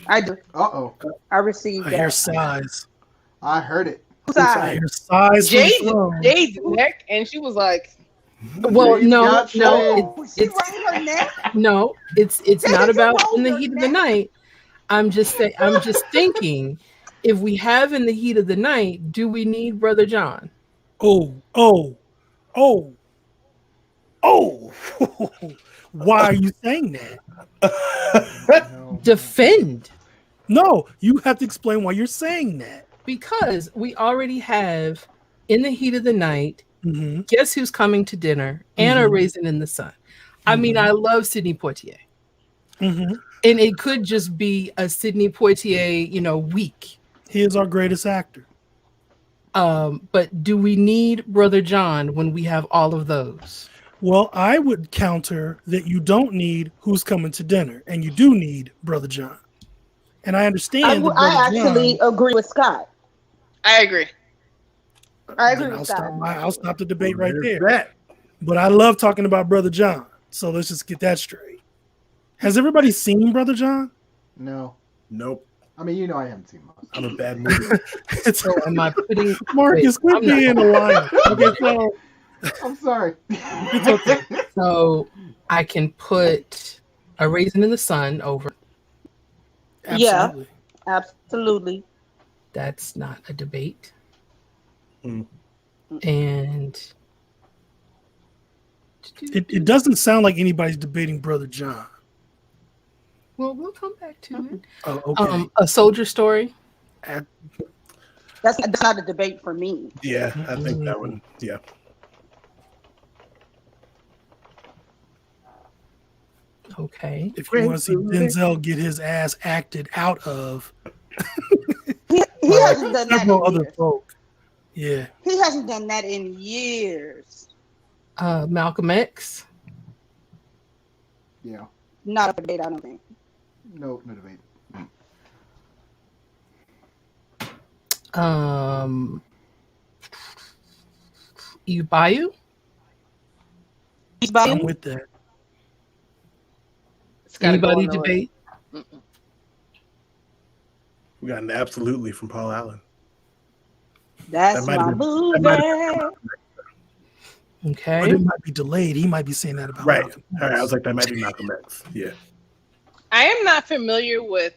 I do. Uh-oh. I received I hear that. sighs. I heard it. Who's I I? hear sighs from Jade's some. neck, and she was like, Well, Jade's no, got no, shade. Oh, she it's wrung her neck. no, it's Jade, not did you about roll In the your Heat of the neck? Night. I'm just thinking, if we have In the Heat of the Night, do we need Brother John? Oh. Why are you saying that? No. Defend. No, you have to explain why you're saying that. Because we already have In the Heat of the Night, Mm-hmm. Guess Who's Coming to Dinner, and A Mhm. Raisin in the Sun. I mean, I love Sidney Poitier. Mm-hmm. And it could just be a Sidney Poitier, week. He is our greatest actor. But do we need Brother John when we have all of those? Well, I would counter that you don't need Who's Coming to Dinner, and you do need Brother John. And I understand that Brother I actually John. agree with Scott. I agree. I agree Then with Scott. I'll stop the debate right There's there. that. But I love talking about Brother John, so let's just get that straight. Has everybody seen Brother John? No. Nope. I mean, I haven't seen most. I'm a bad movie. It's So am I putting Marcus, wait, quit I'm not- being a liar. Okay, so I'm sorry. it's okay. So I can put A Raisin in the Sun over. Absolutely. Absolutely. That's not a debate. Hmm. And It doesn't sound like anybody's debating Brother John. well, we'll come back to it. Oh, okay. A Soldier Story. That's not a debate for me. Yeah, I think that one. Yeah. Okay. If you want to see Denzel get his ass acted out of He hasn't done that several in other years. folk. Yeah. He hasn't done that in years. Malcolm X. Yeah. Not a debate, I don't think. No debate. Eve Bayou. He's by I'm with that. It's gotta go Anybody on the list. debate? We got an absolutely from Paul Allen. That's That might my have movie. that But Okay. it might be delayed. He might be saying that about Right. Malcolm All right. I X. was like, that might be Malcolm X. Yeah. I am not familiar with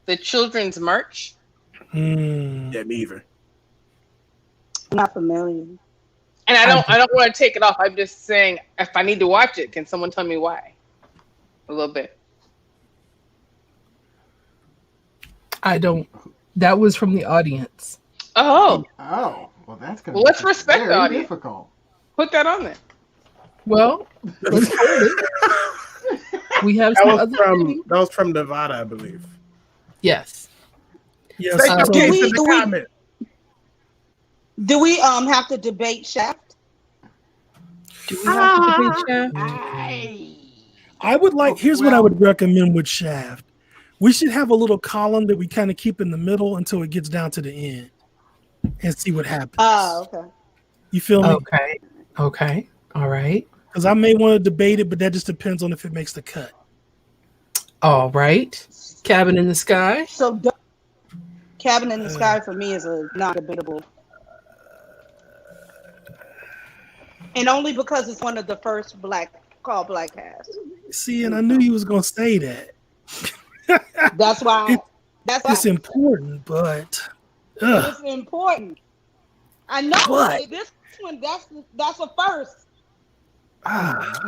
the Children's March. Hmm. Yeah, me either. I'm not familiar. And I don't want to take it off. I'm just saying, if I need to watch it, can someone tell me why? A little bit. I don't. That was from the audience. Oh, Oh, well, that's gonna. Well, let's respect the very audience. difficult. put that on there. Well, let's hold it. We have That some was other from things. Nevada, I believe. Yes. Yes. Say your so- case we- in the do we- comment. Do we have to debate Shaft? Do we have to debate Shaft? I would like. Oh, Here's what I well- would recommend with Shaft. We should have a little column that we kind of keep in the middle until it gets down to the end, and see what happens. Oh, okay. You feel me? Okay. Okay. All right. Because I may want to debate it, but that just depends on if it makes the cut. All right. Cabin in the Sky. So, Cabin in the Sky for me is a non-debatable, and only because it's one of the first black casts. See, and I knew you was gonna say that. That's why. That's why It's important, but ugh. it's important. I know But- this one. That's a first.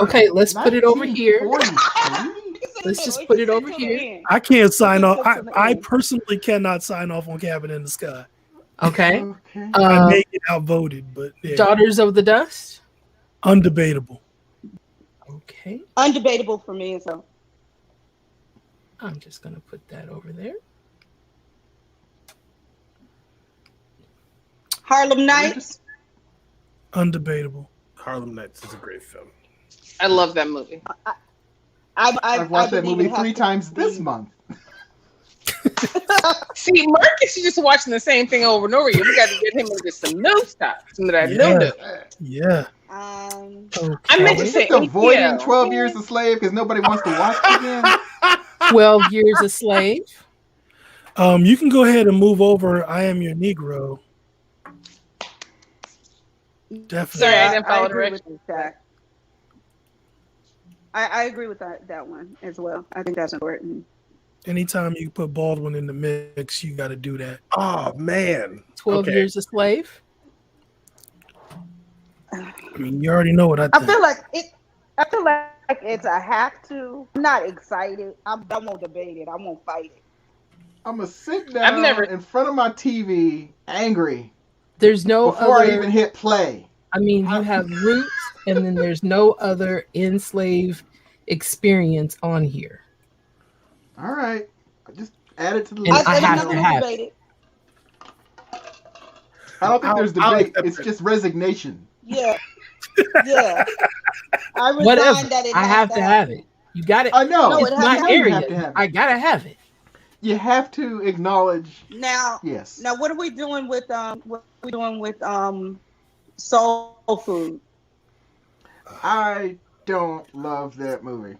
Okay, let's put it over here. 1943? Let's just put it over here. I can't sign off. Just to the I end. personally cannot sign off on Cabin in the Sky. Okay. Okay. I may get outvoted, but yeah, Daughters of the Dust. undebatable. Okay. Undebatable for me. So I'm just going to put that over there. Harlem Nights. Undebatable. Harlem Nights is a great film. I love that movie. I've watched that believe movie it has 3 to times be- this month. See, Marcus is just watching the same thing over and over again. We got to get him into some new stuff, some of that new. Yeah. Okay. I meant Are to we say just avoiding ATL. 12 Years a Slave because nobody wants to watch it again? 12 Years a Slave. You can go ahead and move over. I Am Your Negro. Definitely. Sorry, I didn't follow agree with directions. that. I agree with that one as well. I think that's important. Anytime you put Baldwin in the mix, you got to do that. Oh man, 12 Okay. Years a Slave. I mean, you already know what I I think. feel like it's a have to. I'm not excited. I won't debate it. I won't fight it. I'm going to sit down in front of my TV angry There's no before other. I even hit play. I mean, you have roots, and then there's no other enslaved experience on here. All right. Just add it to the And list. I I'm have not to gonna have debate it. I don't think there's I'll debate. accept It's it. just resignation. Yeah. Yeah. I resign Whatever. that it I has have to have it. You got it. I know. No, it It's has my to have area. to have it. I gotta have it. You have to acknowledge. Now, Yes. now, what are we doing with soul food? I don't love that movie.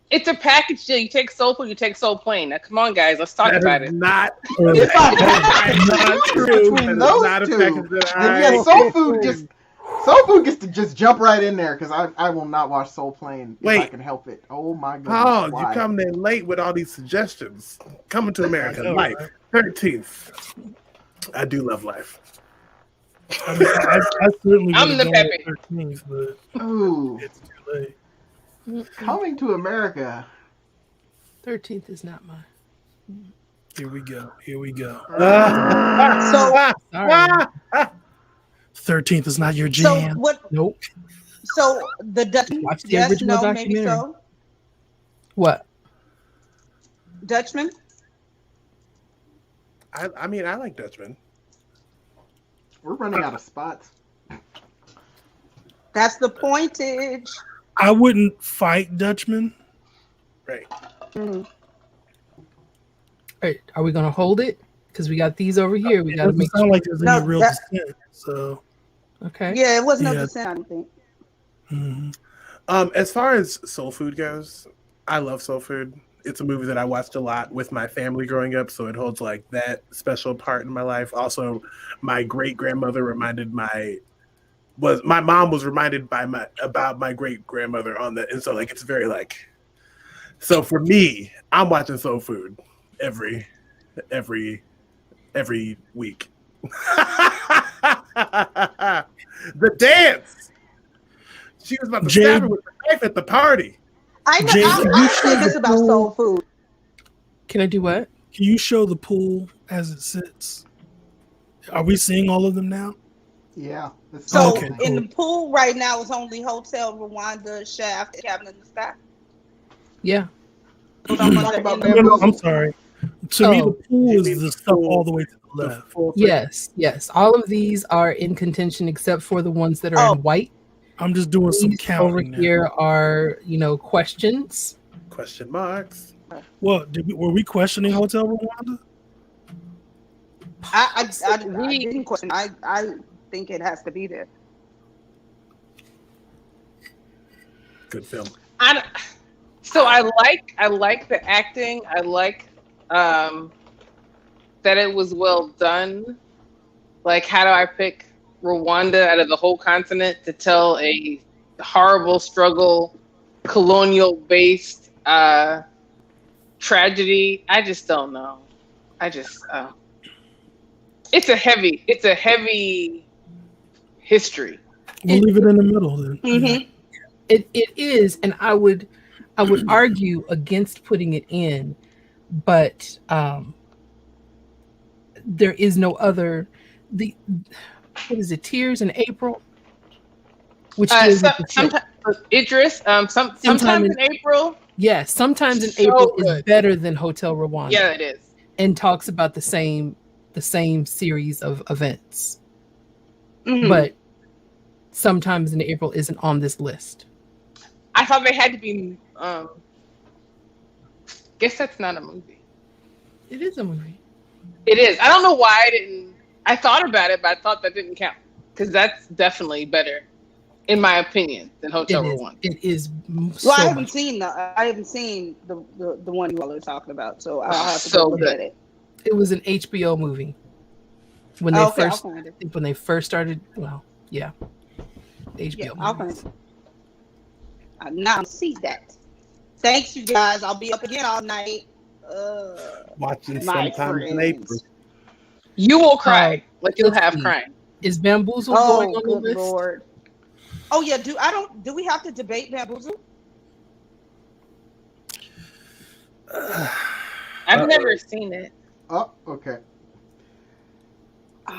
It's a package deal. You take soul food, you take soul plain. Now, come on, guys, let's talk That about is it. not. If I had to not choose true. between That is those not a two, package that then I yeah, Soul Food gets to just jump right in there because I will not watch Soul Plane if I Wait. can help it. Oh my goodness. Oh, you why? come in late with all these suggestions. Coming to America, I know, Life, right? 13th. I do love Life. I mean, I certainly I'm would've the gone Pepe. with 13th, but Ooh, it's too late. Coming to America. 13th is not mine. Here we go. Here we go. So, Sorry. 13th is not your so jam. what? Nope. So the Dutchman, Watch the yes, original no, maybe documentary. so. What? Dutchman. I mean, I like Dutchman. We're running out of spots. That's the pointage. I wouldn't fight Dutchman. Right. Mhm. All right, are we gonna hold it? Because we got these over here. We It gotta doesn't make sound sure. like there's No, any real that- dissent. So, Okay. Yeah, it wasn't Yeah. no dissent, I don't think. mhm. As far as soul food goes, I love soul food. It's a movie that I watched a lot with my family growing up, so it holds like that special part in my life. Also, my great grandmother my mom was reminded about my great grandmother on that, and so like it's very like. So for me, I'm watching soul food every week. The dance. She was about to Jay- stab her with a knife at the party. I know. Jason, I'm you saying this about should- soul food. Can I do what? Can you show the pool as it sits? Are we seeing all of them now? Yeah. That's So Okay, in cool. the pool right now, it's only Hotel Rwanda, Shaft, Cabin in the Sky. Yeah. So I'm Talk gonna about end No, that. the- no, I'm sorry. To me, Oh. the pool You is mean the the stuff pool- all the way to the The left. full thing. Yes. All of these are in contention except for the ones that are Oh. in white. I'm just doing some These over counting now. here are, questions. Question marks. What were we questioning Hotel Rwanda? I didn't question. I think it has to be there. Good film. So I like the acting. I like that it was well done. Like, how do I pick Rwanda out of the whole continent to tell a horrible struggle, colonial-based tragedy? I just don't know. It's a heavy history. We'll leave it in the middle then. Mm-hmm. It is, and I would argue against putting it in, but there is no other. What is it? Tears in April, which deals with the children. Idris. Sometimes in April. Yes, sometimes in So April is good. better than Hotel Rwanda. Yeah, it is. And talks about the same series of events. Mm-hmm. But Sometimes in April isn't on this list. I thought they had to be. Guess that's not a movie. It is a movie. It is. I don't know why I didn't. I thought about it, but I thought that didn't count because that's definitely better, in my opinion, than Hotel Rwanda. It is. So Well, I haven't seen the one you all are talking about, so I'll have to So go look good. at it. It was an HBO movie when they Okay, I'll first. find it. I think when they first started. Well, yeah, HBO. Yeah, I'll find movies. it. I now see that. Thanks, you guys. I'll be up again all night. Watching My sometimes in April. friends. You will cry, like you'll let's have see. crying. Is Bamboozle Oh, going on the good list? Lord. Oh yeah. Do we have to debate Bamboozle? I've never seen it. Oh, okay.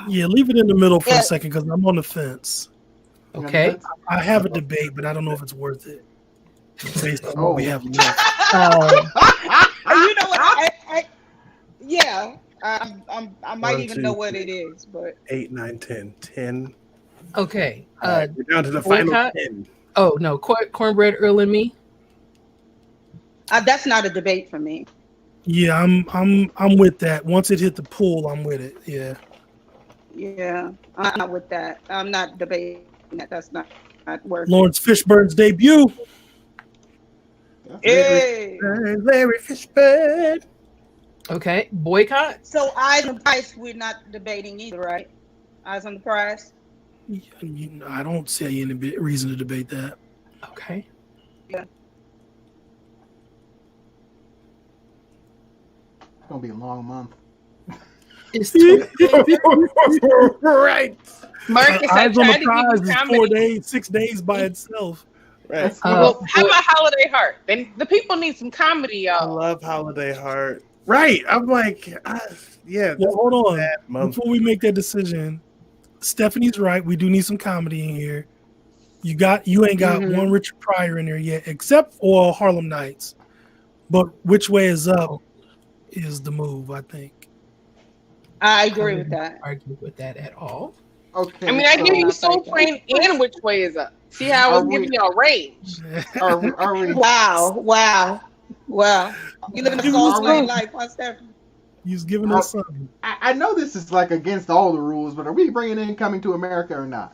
Yeah, leave it in the middle for Yeah. a second because I'm on the fence. Okay. I have a debate, but I don't know if it's worth it based on Oh. what we have left. You know what? Yeah. I might 1, even 2, know what it is, but 8, 9, 10. 10. Okay. All right, we're down to the final boycott? 10. Oh no, Cornbread Earl and Me. that's not a debate for me. Yeah, I'm with that. Once it hit the pool, I'm with it. Yeah. Yeah, I'm not with that. I'm not debating that. That's not worth. Lawrence Fishburne's debut. Hey. Larry Fishburne. Okay. Boycott. So Eyes on the Prize, we're not debating either, right? Eyes on the Prize. I don't see any reason to debate that. Okay. Yeah. It's gonna be a long month. It's Right. Marcus, I Eyes on tried the to Prize give you is comedy. 4 days, 6 days by itself. Right. Well, how about Holiday Heart? Then the people need some comedy, I y'all. love Holiday Heart. Right. I'm like, yeah. Well, hold on. bad month. Before we make that decision, Stephanie's right. We do need some comedy in here. You ain't got Mhm. one Richard Pryor in there yet, except for Harlem Nights. But Which Way Is Up is the move, I think. I agree with that. Argue with that at all. Okay. I mean, I so give you Soul Train and Which Way Is Up. See how I was giving y'all range. Are we? Wow. You live in a Give soul us train some. life, huh, Stephanie? He's giving us something. I know this is like against all the rules, but are we bringing in Coming to America or not?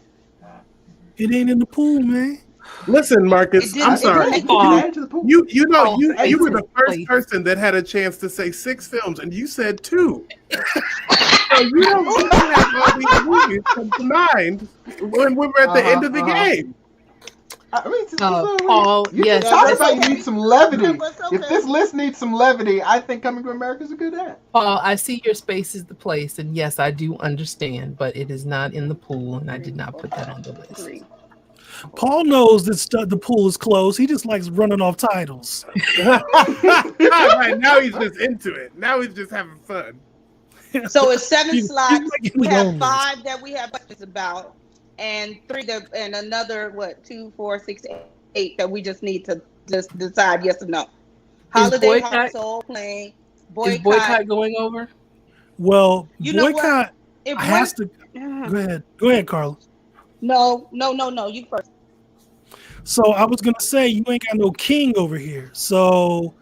It ain't in the pool, man. Listen, Marcus, I'm sorry. It didn't add to the pool. You know, Oh, you hey, were the first please. person that had a chance to say 6 films, and you said 2. So you don't get to have all these movies come to mind when we're at the end of the game. I mean, Paul, yes, I thought you okay. need some levity. Yeah, that's okay. If this list needs some levity, I think Coming to America is a good ad. Paul, I see your space is the place, and yes, I do understand, but it is not in the pool, and I did not put that on the list. Paul knows that the pool is closed. He just likes running off titles. Right, now he's just into it. Now he's just having fun. So it's 7 He's slots. like We have lonely. 5 that we have questions about, and 3 and another 2, 4, 6, 8 that we just need to just decide yes or no. Holiday Heart, Soul Plane, Is boycott going over? Well, You know what? boycott If has to. Go ahead, Carla. No. You first. So I was gonna say you ain't got no King over here. So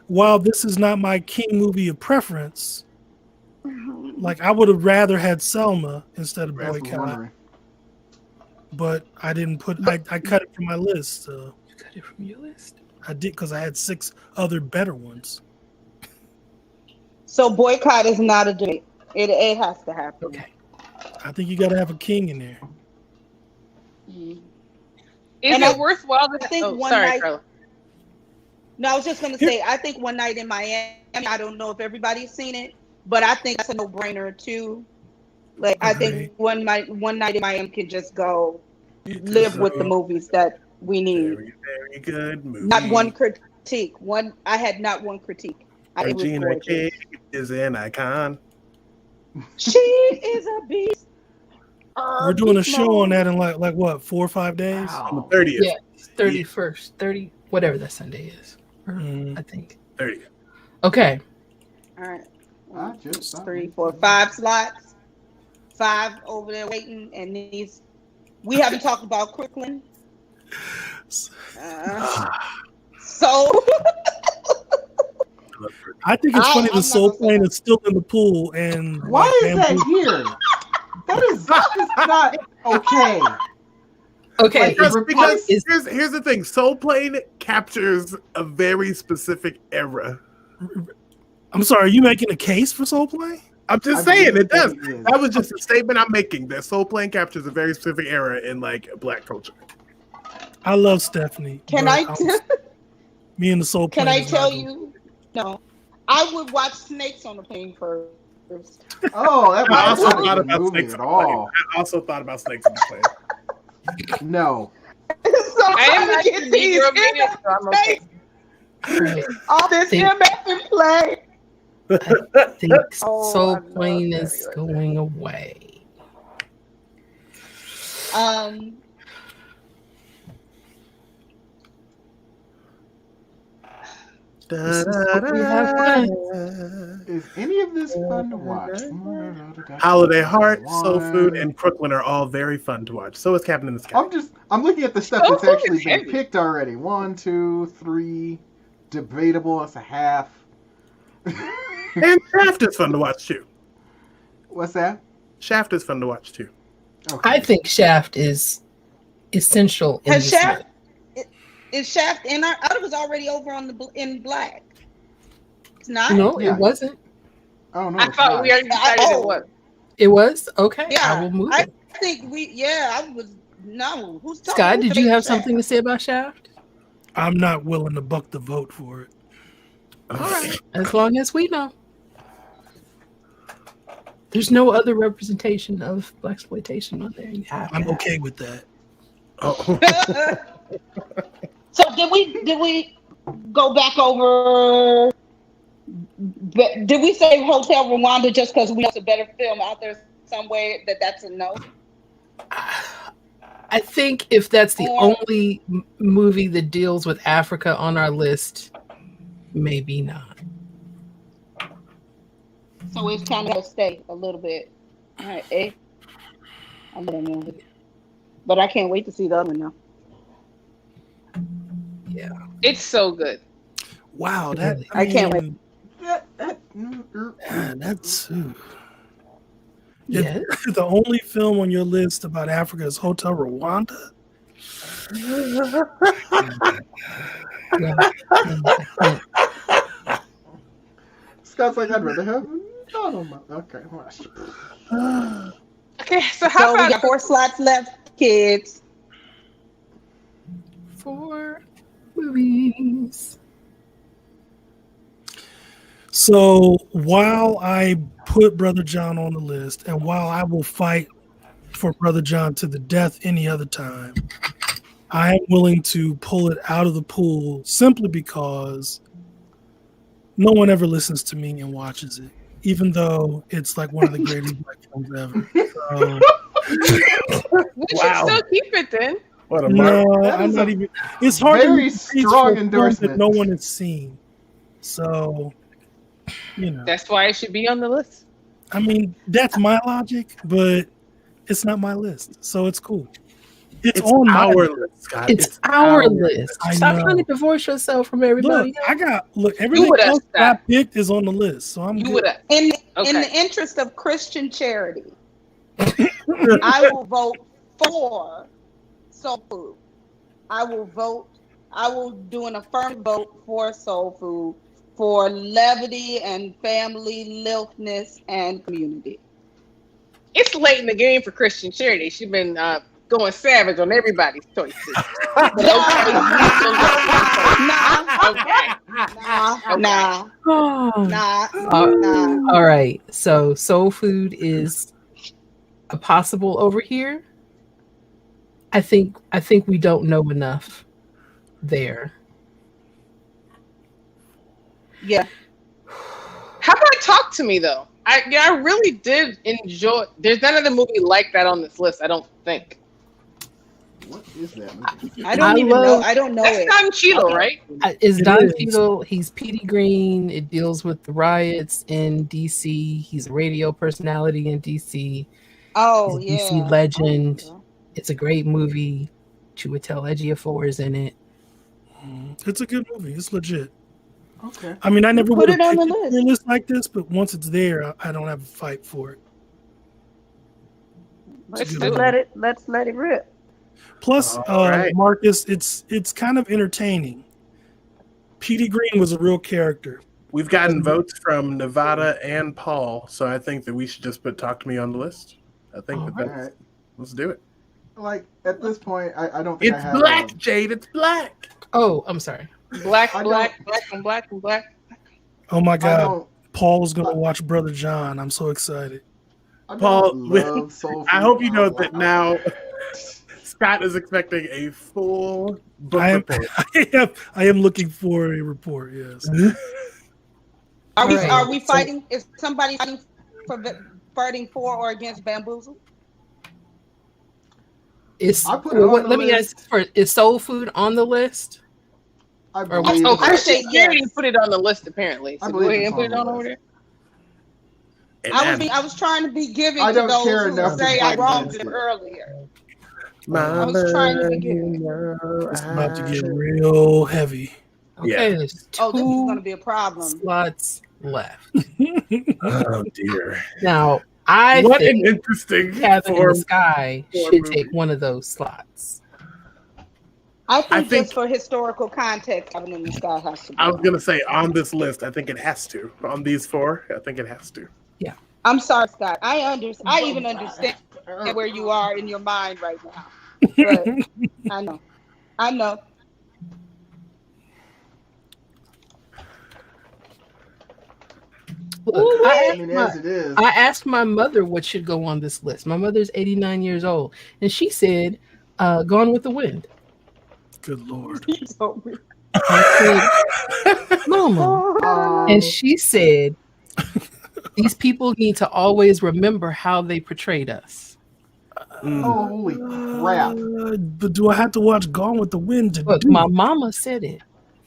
while this is not my King movie of preference, like I would have rather had Selma instead of That's what I'm Boycott, wondering. but I didn't put. I cut it from my list. So You cut it from your list. I did because I had 6 other better ones. So boycott is not a debate. It has to happen. Okay. I think you got to have a King in there. Mhm. Is And it I worthwhile to think one sorry, night- Carla. No, I was just gonna say, I think One Night in Miami. I don't know if everybody's seen it, but I think that's a no-brainer too. Like I think One Night in Miami can just go live with the movies that we need. Very, very good movie. Not one critique. I had not one critique. It was Regina gorgeous. King is an icon. She is a beast. We're doing a show on that in like what 4 or 5 days. On the 30th. Yeah, 31st, 30, whatever that Sunday is. I think. 30th. Okay. All right. I just 3, 4, 5 slots. 5 over there waiting, and these We haven't talked about Crooklyn. So I think it's funny the I'm Soul not gonna say Plane that. is still in the pool, and Why is that Bamboo- here? That is not okay. Okay, Because is here's the thing: Soul Plane captures a very specific era. I'm sorry, are you making a case for Soul Plane? I'm just I saying believe it does. that it is. That was just a statement I'm making. That Soul Plane captures a very specific era in like Black culture. I love Stephanie. Can but I? Me and the Soul Plane. Can I is not tell good. you? No, I would watch Snakes on the Plane first. Oh, that I was also not thought a good about movie Snakes at on the Plane. all. I also thought about Snakes on the Plane. No. I am Somebody actually get these Negro Mania, so I'm okay. right. all this Think- MF and play. I think Oh, Soul I love Plane that. is going away. This is what we have planned. Is any of this fun to watch? Holiday Heart, Soul Food, and Crooklyn are all very fun to watch. So is Captain in the Sky. I'm looking at the stuff Soul that's Food actually is been heavy. picked already. 1, 2, 3. Debatable. That's a half. And Shaft is fun to watch too. What's that? Shaft is fun to watch too. Okay. I think Shaft is essential in Has this Shaft movie. is Shaft in our? I was already over on the in Black. It's not. No, Yeah. it wasn't. Oh no. I it's thought not. we already decided Oh. it was. It was? Okay, Yeah, I will move I it. think we. Yeah, I was. No, who's talking? Scott, who's did you have debating something to say about Shaft? I'm not willing to buck the vote for it. All right, as long as we know. There's no other representation of blaxploitation on there. You have to I'm have okay with that. Oh. Shaft? So did we go back over? Did we say Hotel Rwanda just because we have a better film out there somewhere that's a no? I think if that's the Or- only movie that deals with Africa on our list, maybe not. So it's kind of a stay a little bit. All right, I'm gonna move it, but I can't wait to see the other one now. Yeah. It's so good. Wow, that Really? I can't wait. mean, That- that's Yes. the only film on your list about Africa is Hotel Rwanda. Yeah. Scott's like, I'd rather have none on my. Okay. Okay, so how So we about got 4 slots left, kids. 4 movies. So while I put Brother John on the list, and while I will fight for Brother John to the death any other time, I am willing to pull it out of the pool simply because no one ever listens to me and watches it, even though it's like one of the greatest black films ever. So, we should still keep it then? What a no, That I'm is not a even. It's hard to very make a case strong for a film endorsement. that no one has seen. So, you know, That's why it should be on the list. I mean, that's my logic, but it's not my list, so it's cool. It's on my our list. list, Scott. It's our list. I Stop know. trying to divorce yourself from everybody Look, else. everything would've else that I stopped. picked is on the list, so I'm You good. would have. In Okay. the interest of Christian charity, I will vote for Soul Food. I will do an affirmative vote for Soul Food for levity and family liltness and community. It's late in the game for Christian charity. She's been going savage on everybody's choices. But okay, Nah. All right. So Soul Food is a possible over here. I think we don't know enough there. Yeah. How about Talk to Me though? I really did enjoy. There's none other movie like that on this list. I don't think. What is that movie? I don't even know. I don't know That's it. Don Cheadle, Okay. right? It's It Don is. Cheadle. He's Petey Green. It deals with the riots in DC. He's a radio personality in DC. Oh He's a yeah. DC legend. It's a great movie. Chiwetel Ejiofor is in it. It's a good movie. It's legit. Okay. I mean, I never Put would have it on picked the it for a list. list like this, but once it's there, I don't have a fight for it. Let's good let it rip. Plus, All right. Marcus, it's kind of entertaining. Petey Green was a real character. We've gotten votes from Nevada and Paul, so I think that we should just put Talk to Me on the list. I think All that All right. let's do it. Like at this point, I don't think I It's have. black, Jade. It's black. Oh, I'm sorry. Black, I black, don't- black, and black, and black. Oh my I God, don't. Paul's gonna watch Brother John. I'm so excited. I Paul, don't love soul I food. hope you know Oh, that wow. now Scott is expecting a full book I am, report. I am looking for a report. Yes. Are we Right. are we fighting? Is somebody fighting for or against Bamboozle? Is I put it on the let me list. ask first, is soul food on the list? I Or believe. what- Oh, I say Christian Charity yes. put it on the list apparently. I So go believe ahead it's and put on it on the over list. there. And I was I was trying to be giving I to don't those care who enough to say I fight wronged against them it. earlier. Mama, I was trying to be giving. you know It's about to get I- real heavy. Okay, Yeah. there's Oh, this is going to two be a problem. slots left. Oh dear. Now, I What an think interesting Cabin in form. the Sky for a should movie. take one of those slots. I think think- just for historical context, Cabin in the Sky has to be. I was gonna say on this list, I think it has to. On these four, I think it has to. I'm sorry, Scott. I even understand where you are in your mind right now. But I know. Look, I mean, as it is, I asked my mother what should go on this list. My mother's 89 years old, and she said, Gone with the Wind. Good Lord. He told me. I said, Mama. And she said, these people need to always remember how they portrayed us. holy crap! But do I have to watch Gone with the Wind to Look, do my it? mama said it.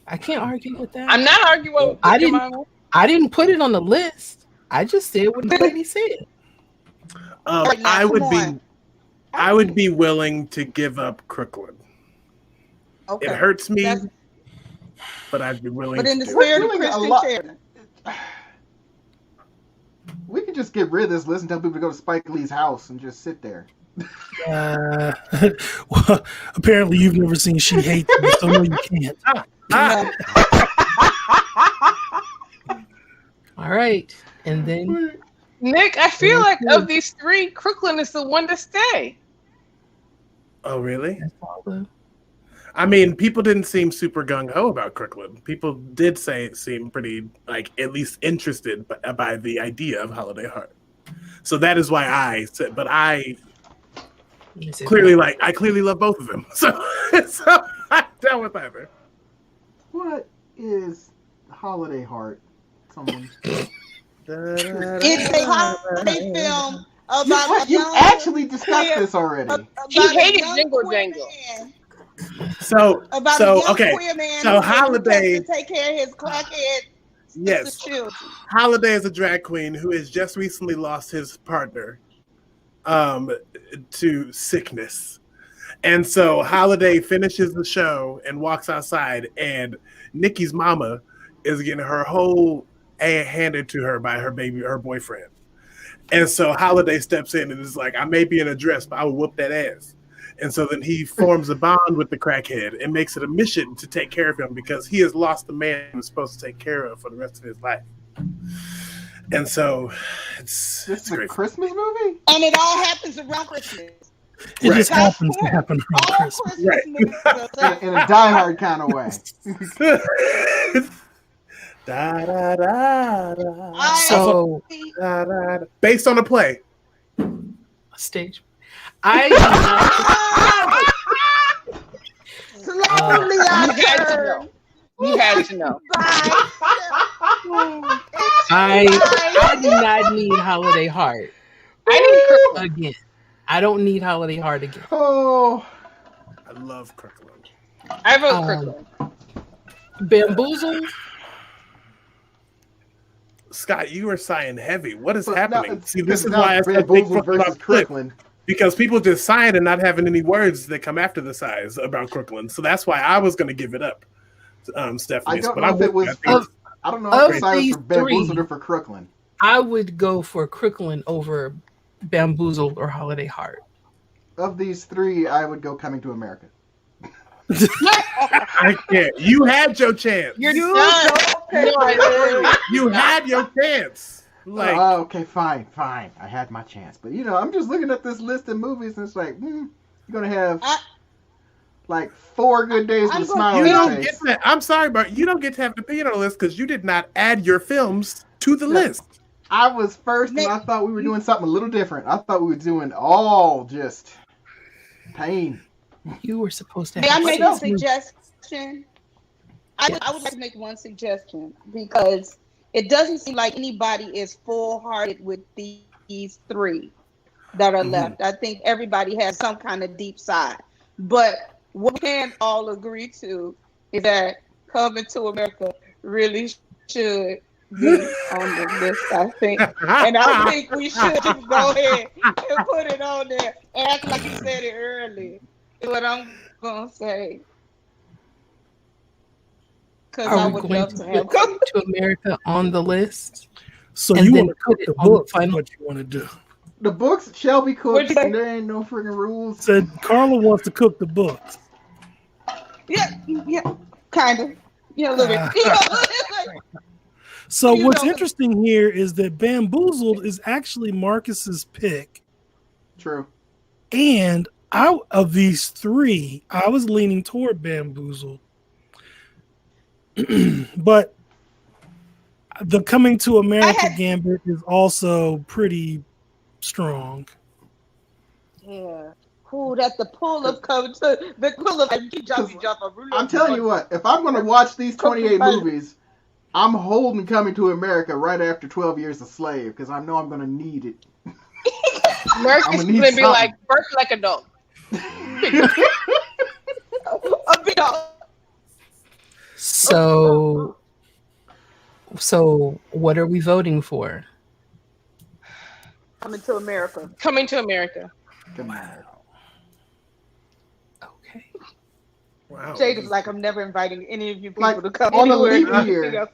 I can't argue with that. I'm not arguing with I your didn't- mama. I didn't put it on the list. I just said what the lady said. Right now, I would come be, on. I would be willing to give up Crooklyn. Okay. It hurts me, That's- but I'd be willing But to in the do it. spirit of We're doing a Christian lot- charity. We could just get rid of this list and tell people to go to Spike Lee's house and just sit there. Well, apparently you've never seen She Hates Me, so no, you can't. All right. And then Nick, I feel like of these three, Crooklyn is the one to stay. Oh, really? that's all the I mean, people didn't seem super gung ho about Crooklyn. People did say it seemed pretty, like, at least interested by the idea of Holiday Heart. So that is why I said, but I clearly love both of them. So I'm down with either. What is Holiday Heart? Someone. It's a holiday film about You actually discussed this already. He hated Jingle Jangle. So About a young okay. queer man So who Holiday, has to take care of his crackhead yes, children. Holiday is a drag queen who has just recently lost his partner to sickness. And so Holiday finishes the show and walks outside, and Nikki's mama is getting her whole A handed to her by her boyfriend. And so Holiday steps in and is like, I may be in a dress, but I will whoop that ass. And so then he forms a bond with the crackhead and makes it a mission to take care of him because he has lost the man he was supposed to take care of for the rest of his life. And so This it's is a great. Christmas movie? And it all happens around Christmas. It Right. just happens to happen around All Christmas. Christmas Right. movies are set. In a diehard kind of way. Da, da, da, da. So Da, da, da. Based on a play. stage. I Slowly You I had to turn. know. You had to know. I do not need Holiday Heart I need Crooklyn. again. I don't need Holiday Heart again. Oh, I love Kirkland. I vote Crooklyn. Bamboozle. Scott, you are sighing heavy. What is but happening? no, See, this is not why I said Bamboozle think versus about Cliff. Crooklyn. because people just sign and not having any words that come after the size about Crooklyn. So that's why I was going to give it up, Stephanie. I don't but know if it was. I don't know if the size for Bamboozled or for Crooklyn. I would go for Crooklyn over Bamboozled or Holiday Heart. Of these three, I would go Coming to America. I can't. You had your chance. You're done. You had your chance. Like, okay, fine. I had my chance, but I'm just looking at this list of movies, and it's like, you're gonna have like 4 good days with a smile on you your don't face. get that. I'm sorry, but you don't get to have an opinion on the list because you did not add your films to the list. I was first, and I thought we were doing something a little different. I thought we were doing all just pain. You were supposed to. May I make a suggestion? I would like to make one suggestion because it doesn't seem like anybody is full-hearted with these three that are left. I think everybody has some kind of deep side. But what we can all agree to is that Coming to America really should be on the list, I think. And I think we should just go ahead and put it on there. Act like you said it earlier. Is what I'm going to say. Because I would love to have Coming to America on the list. So And you then want to put cook it the on the book? final- What you want to do? The books shall be cooked, What'd you say? and there ain't no freaking rules. Said Carla wants to cook the books. Yeah, kind of. Yeah, a little bit. So You what's know- interesting here is that Bamboozled is actually Marcus's pick, True. and out of these three, I was leaning toward Bamboozled, but the Coming to America gambit is also pretty strong. Yeah. Ooh, that's the pull of Coming to the pull of I'm telling you what, if I'm going to watch these 28 movies, I'm holding Coming to America right after 12 Years a Slave because I know I'm going to need it. Marcus is need gonna be something. like, work like a dog. a big dog. So what are we voting for? Coming to America. Coming to America. Come on. Okay. wow. Jade is like, I'm never inviting any of you people Like, to come on a anywhere. leap year.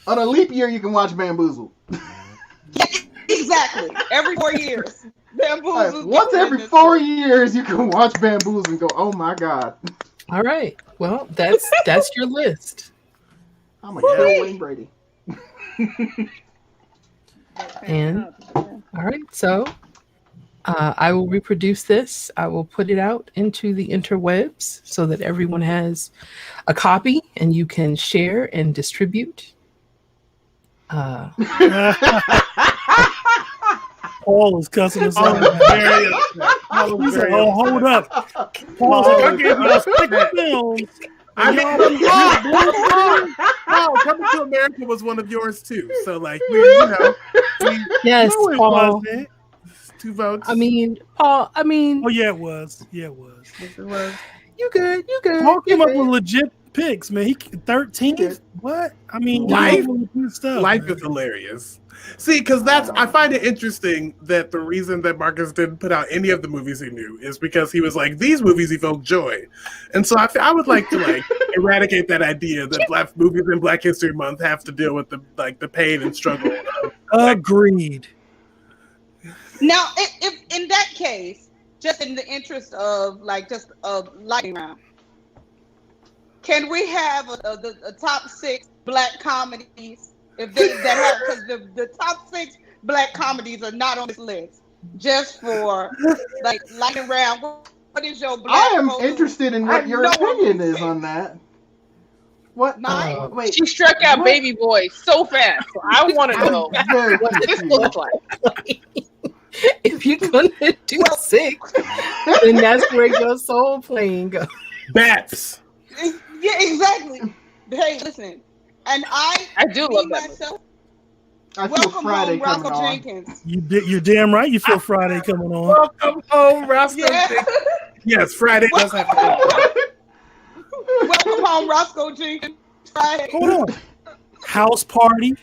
On a leap year, you can watch Bamboozled. Yeah, exactly. Every 4 years. Bamboozled. Once every 4 years, you can watch Bamboozled and go, oh my God. All right. Well, that's your list. I'm a kill Wayne Brady. And all right, so I will reproduce this. I will put it out into the interwebs so that everyone has a copy and you can share and distribute. Paul is cussing us out. Very upset. He said, "Oh, hold up." Paul's like, "I gave you a stick of films." I mean, Coming to America was one of yours too. So, like, we Yes, No, it Paul. wasn't. 2 votes. I mean, Paul. I mean, Oh yeah, it was. Yeah, it was. you good. You good. Paul came you up with good. legit picks, man. He 13th. What? I mean, Life- stuff. Life is hilarious. See, because I find it interesting that the reason that Marcus didn't put out any of the movies he knew is because he was like, these movies evoke joy. And so I would like to eradicate that idea that Black movies in Black History Month have to deal with the pain and struggle. Agreed. Now, if in that case, just in the interest of just a lightning round, can we have a top 6 Black comedies? If that helps, because the top 6 Black comedies are not on this list. Just for lightning round, what is your Black? I am proposal? interested in what your opinion is on that. What? Mine? Wait. She struck out What? Baby Boy so fast. So I want to know I'm very what this confused. looks like. If you're gonna do 6, then that's where your soul plane goes. Bats. Yeah, exactly. Hey, listen, and I do love that movie. myself. I feel Welcome Friday home, coming Rocco on. Jenkins. You're damn right. You feel Friday coming on. Welcome home, Roscoe. Yeah. Yes, Friday does have to go. Welcome home, Roscoe Jenkins. Friday. Hold on. House Party.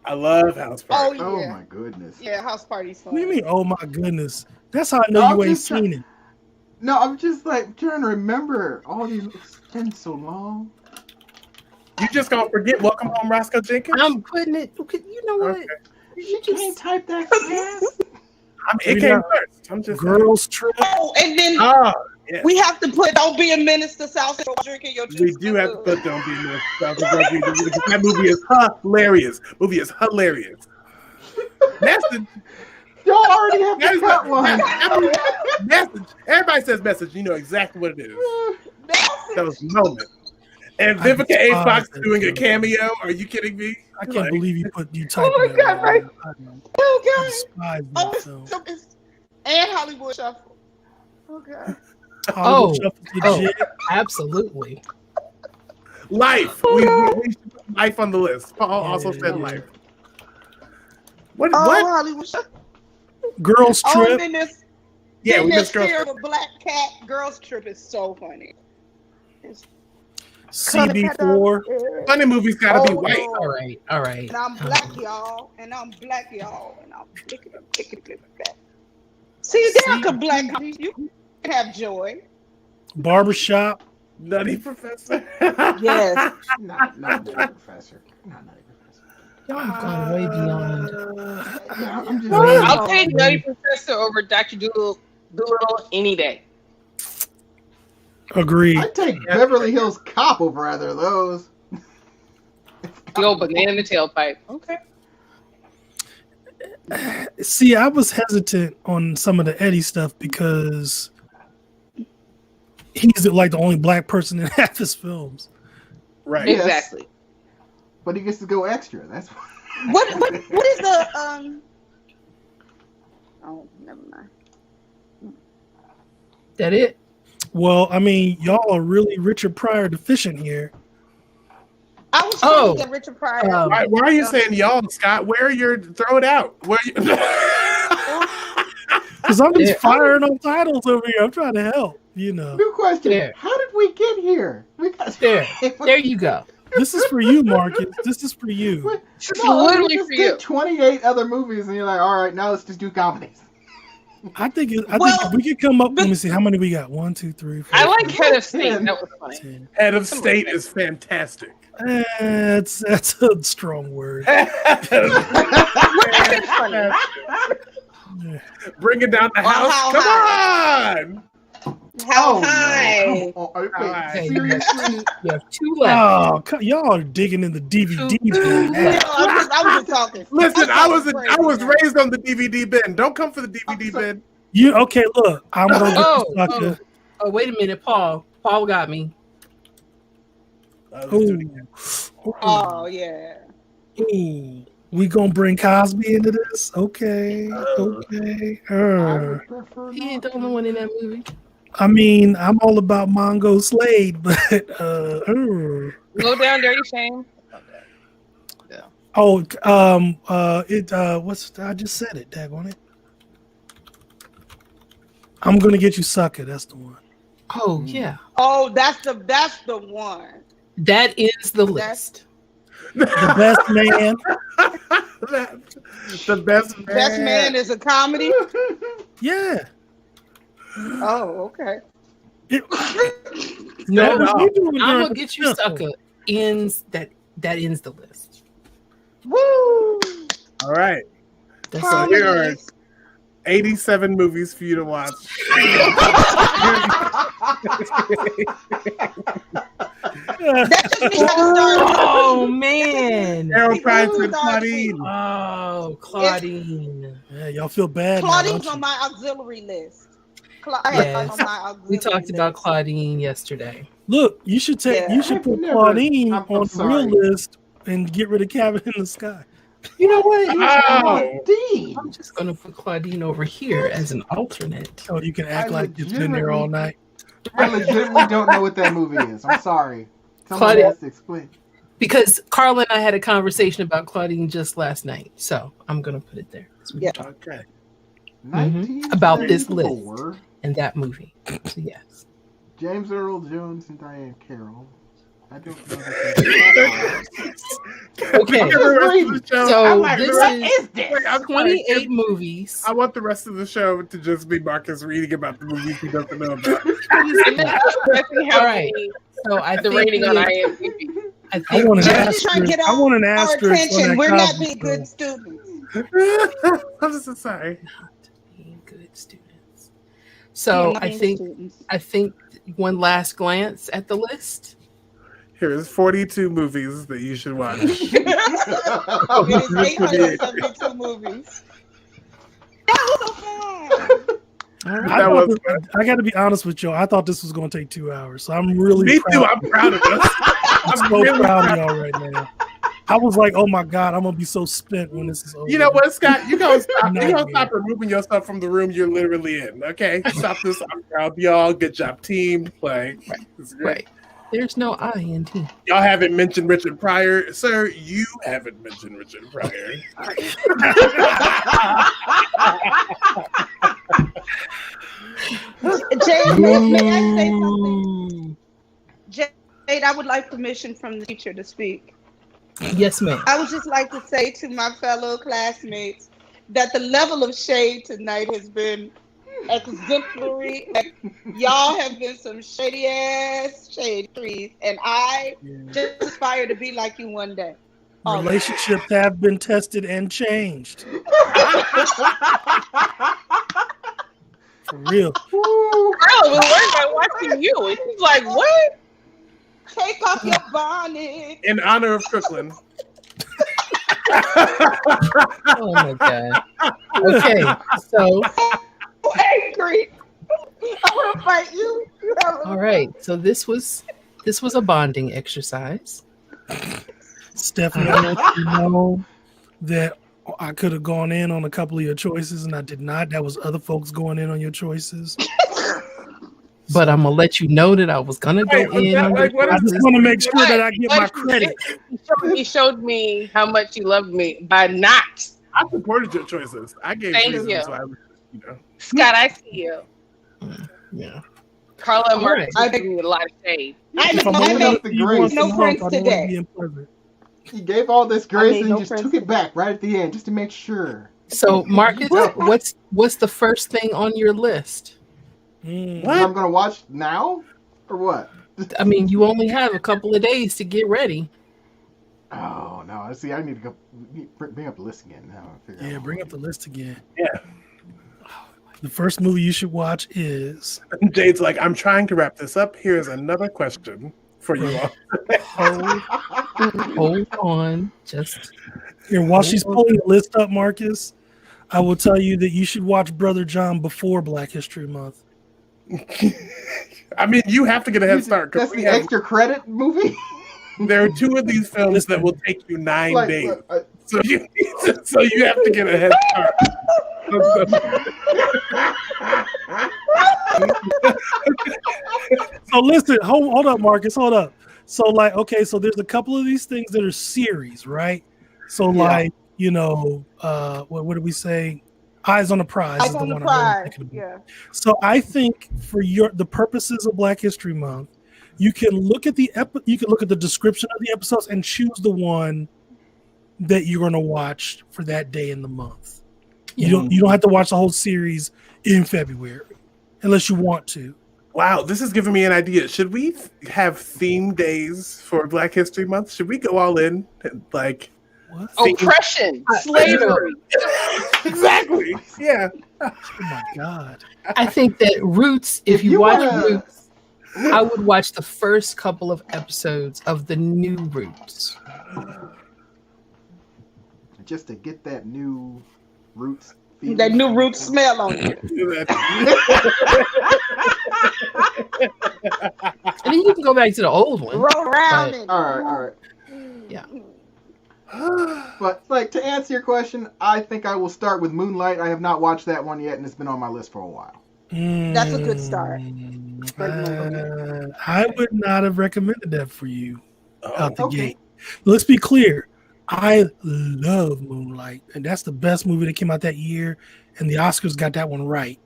I love House Party. Oh Oh yeah. my goodness. Yeah, house party's fun. What do you mean? Oh my goodness. That's how I know No, you I'm ain't just seen it. No, I'm just like trying to remember all these. It's been so long. You just gonna forget Welcome Home, Roscoe Jenkins? I'm putting it. You know what? Okay. She can't type that fast. It came first. I'm just Girls Trip. Oh, and then Oh, yeah. we have to put "Don't Be a Menace to South Central" drinking your juice. We do have to put Don't Be Missed. That movie is hilarious. Message. Y'all already have to cut one. Message. Everybody says message. You know exactly what it is. Those moments. And Vivica A. Fox doing a cameo. Are you kidding me? I can't believe you typed Oh my God, right? Oh I God. despise that film. And Hollywood Shuffle. Okay. Hollywood Shuffle's legit. Absolutely. Life. We should put Life on the list. Paul also said Life. What? Hollywood Shuffle. Girls Trip. And then Yeah, we this missed Girls fear Trip. of a black cat. Girls Trip is so funny. CB4. Funny movies gotta be white. All right. And I'm black, y'all. And I'm blickety black. See, there could black. You can have joy. Barbershop. Nutty Professor. Yes. Not Nutty Professor. Not Nutty Professor. Y'all have gone way beyond. Yeah, I'm just. I'll take Nutty Professor over Dr. Doolittle any day. Agreed. I'd take Beverly Hills Cop over either of those. The old banana in the tailpipe. Okay. See, I was hesitant on some of the Eddie stuff because he's like the only black person in half his films. Right. Yes. Exactly. But he gets to go extra. That's What is the Oh, never mind. That it? Well, I mean, y'all are really Richard Pryor deficient here. I was trying to get Richard Pryor. Why are you saying y'all, Scott? Throw it out. Because I'm just firing on titles over here. I'm trying to help, you know. New question. There. How did we get here? There you go. This is for you, Marcus. This is for you. Literally we just for did you. 28 other movies, and you're like, all right, now let's just do comedies. I think we could come up. Let me see how many we got. 1, 2, 3, 4. I like Head of State. That was funny. 10. Head of State is fantastic. That's a strong word. Bring it down the house. How Come high? on. How high? Okay, Seriously? you have two left. Oh, y'all are digging in the DVD bin. I was just talking. Listen, I was raised on the DVD bin. Don't come for the DVD bin. You okay? Look, I'm gonna get you, sucker. Oh, wait a minute, Paul. Paul got me. Oh yeah. Ooh, we gonna bring Cosby into this? Okay, okay. He ain't the only one in that movie. I mean, I'm all about Mongo Slade, but Low down, dirty shame. oh, what's I just said it, daggone it. I'm gonna get you, sucker. That's the one. Oh yeah, Oh, that's the one. that is the list. The best man. The best man. Best Man is a comedy. Yeah. Oh, okay. No, we doing I'm during gonna get you, the sucker. That ends the list. Woo! All right. That's So it. here are 87 movies for you to watch. That just means I started. Oh man. Harold Price and Claudine. Oh, Claudine. Yeah, y'all feel bad. now, Claudine's don't on you? my auxiliary list. Yes. On my auxiliary We talked about list. Claudine yesterday. Look, you should Yeah. you should put I've never- Claudine I'm on the sorry. real list and get rid of Cabin in the Sky. You know what? Oh. Dean. I'm just gonna put Claudine over here as an alternate. So you can act I like it's been there all night. I legitimately don't know what that movie is. I'm sorry. Someone Claudia. has to explain. Because Carla and I had a conversation about Claudine just last night. So I'm gonna put it there. So we Yeah. can talk Okay. About this list. 1974, in that movie. So yes. James Earl Jones and Diane Carroll. I don't know. Okay. Give the rest of the show. So I'm like, this what is is this? I'm 28 movies. I want the rest of the show to just be Marcus reading about the movies he doesn't know about. And then expressing how All right. many- So I the think rating on we- IMDb. I I think want an We're just trying to asterisk. get I want an our asterisk on attention. that We're not Cosby being show. good students. I'm so sorry. being good students. So Not I being think students. one last glance at the list. Here's 42 movies that you should watch. It is 872 movies. That was so fun. All right. That was I got to be honest with you. I thought this was going to take 2 hours, so I'm really Me too. proud. I'm proud of us. I'm so proud of y'all right now. I was like, oh my God, I'm going to be so spent when this is over. You know what, Scott? You gonna stop. Not You gonna yet. stop removing yourself from the room you're literally in. Okay, stop this. I'm proud of y'all. Good job, team. Like, it's great. Right. There's no I in T. Y'all haven't mentioned Richard Pryor, sir. You haven't mentioned Richard Pryor. Jade, may I say something? Jade, I would like permission from the teacher to speak. Yes, ma'am. I would just like to say to my fellow classmates that the level of shade tonight has been exemplary. Y'all have been some shady ass shade trees, and I just aspire to be like you one day. Relationships have been tested and changed. For real. Girl was worried about watching you. And she's like, what? Take off your bonnet. In honor of Crooklyn. Oh my God. Okay, so So angry. I want to fight you. all right. So this was a bonding exercise. Stephanie, I want you to know that I could have gone in on a couple of your choices, and I did not. That was other folks going in on your choices. But I'm gonna let you know that I was gonna go Wait, was in. that on like your what I is just choices. want to make sure that I But- get but my credit. He showed me how much he loved me by not. I supported your choices. I gave Thank reasons you. why I was, you know. Scott, I see you. Yeah. Carla and Mark Alright. are giving you a lot of shade. If I'm I old made enough to be once a no month, friends I don't want today. to be in prison. He gave all this grace made and no he just friends took it back right at the end just to make sure. So Marcus, No. what's the first thing on your list? Mm. What? I'm gonna watch now or what? I mean, you only have a couple of days to get ready. Oh no! See, I need to go bring up the list again now. Yeah, bring up the list again. Yeah. The first movie you should watch is Jade's like, I'm trying to wrap this up. Here's another question for you all. Hold on, just here. While she's pulling the list up, Marcus, I will tell you that you should watch Brother John before Black History Month. I mean, you have to get a head start. 'Cause That's we the have- extra credit movie. there are two of these films that will take you 9 Like, days. uh, So you have to get a head start. So listen, hold up, Marcus, hold up. So like, okay, so there's a couple of these things that are series, right? So Yeah. like, you know, what did we say? Eyes on the Prize Eyes is the on the one I'm really prize. thinking about. Yeah. So I think for the purposes of Black History Month, you can look at the description of the episodes and choose the one that you're going to watch for that day in the month. You don't have to watch the whole series in February unless you want to. Wow, this is giving me an idea. Should we have theme days for Black History Month? Should we go all in? And, like, What? Oppression, slavery. exactly. Yeah. Oh my God. I think that Roots, if you you watch wanna- Roots, I would watch the first couple of episodes of the new Roots. Just to get that new roots. feeling. That new root smell on you. And then you can go back to the old one. Roll around But- and All right. Yeah. But like to answer your question, I think I will start with Moonlight. I have not watched that one yet, and it's been on my list for a while. That's a good start. I would not have recommended that for you out the okay. gate. Let's be clear. I love Moonlight, and that's the best movie that came out that year, and the Oscars got that one right.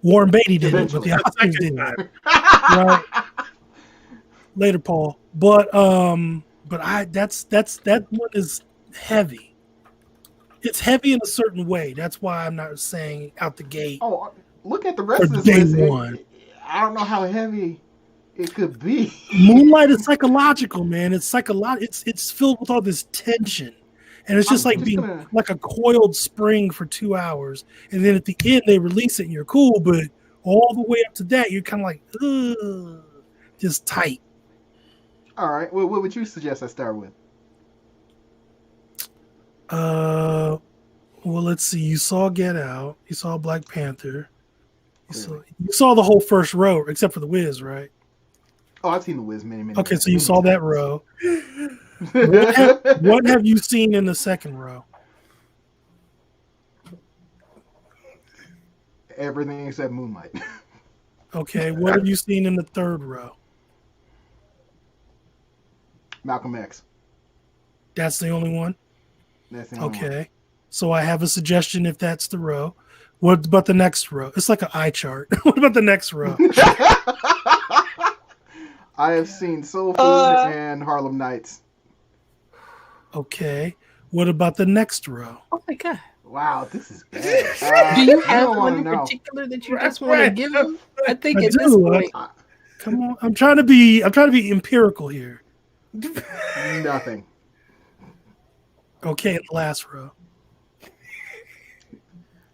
Warren Beatty did it, but the Oscars did it. Right. Later, Paul. But but that one is heavy. It's heavy in a certain way. That's why I'm not saying out the gate. Oh, look at the rest For of this day list. one. I don't know how heavy it could be. Moonlight is psychological, man. It's psychological. It's filled with all this tension, and it's just I'm like just being gonna- like a coiled spring for 2 hours, and then at the end they release it and you're cool, but all the way up to that you're kind of like, ugh, just tight. All right. Well, what would you suggest I start with? Well, let's see. You saw Get Out. You saw Black Panther. You saw the whole first row, except for the Wiz, right? Oh, I've seen The Wiz many. Okay, so you saw that row. What have you seen in the second row? Everything except Moonlight. Okay, what have you seen in the third row? Malcolm X. That's the only one? That's the only one. Okay. So I have a suggestion if that's the row. What about the next row? It's like an eye chart. What about the next row? I have seen Soul Food and Harlem Nights. Okay. What about the next row? Oh my god. Wow, this is bad. Do you have don't one wanna in know. particular that you just want to give them? I think I at this do. point, Come on. I'm trying to be empirical here. Nothing. Okay, in the last row.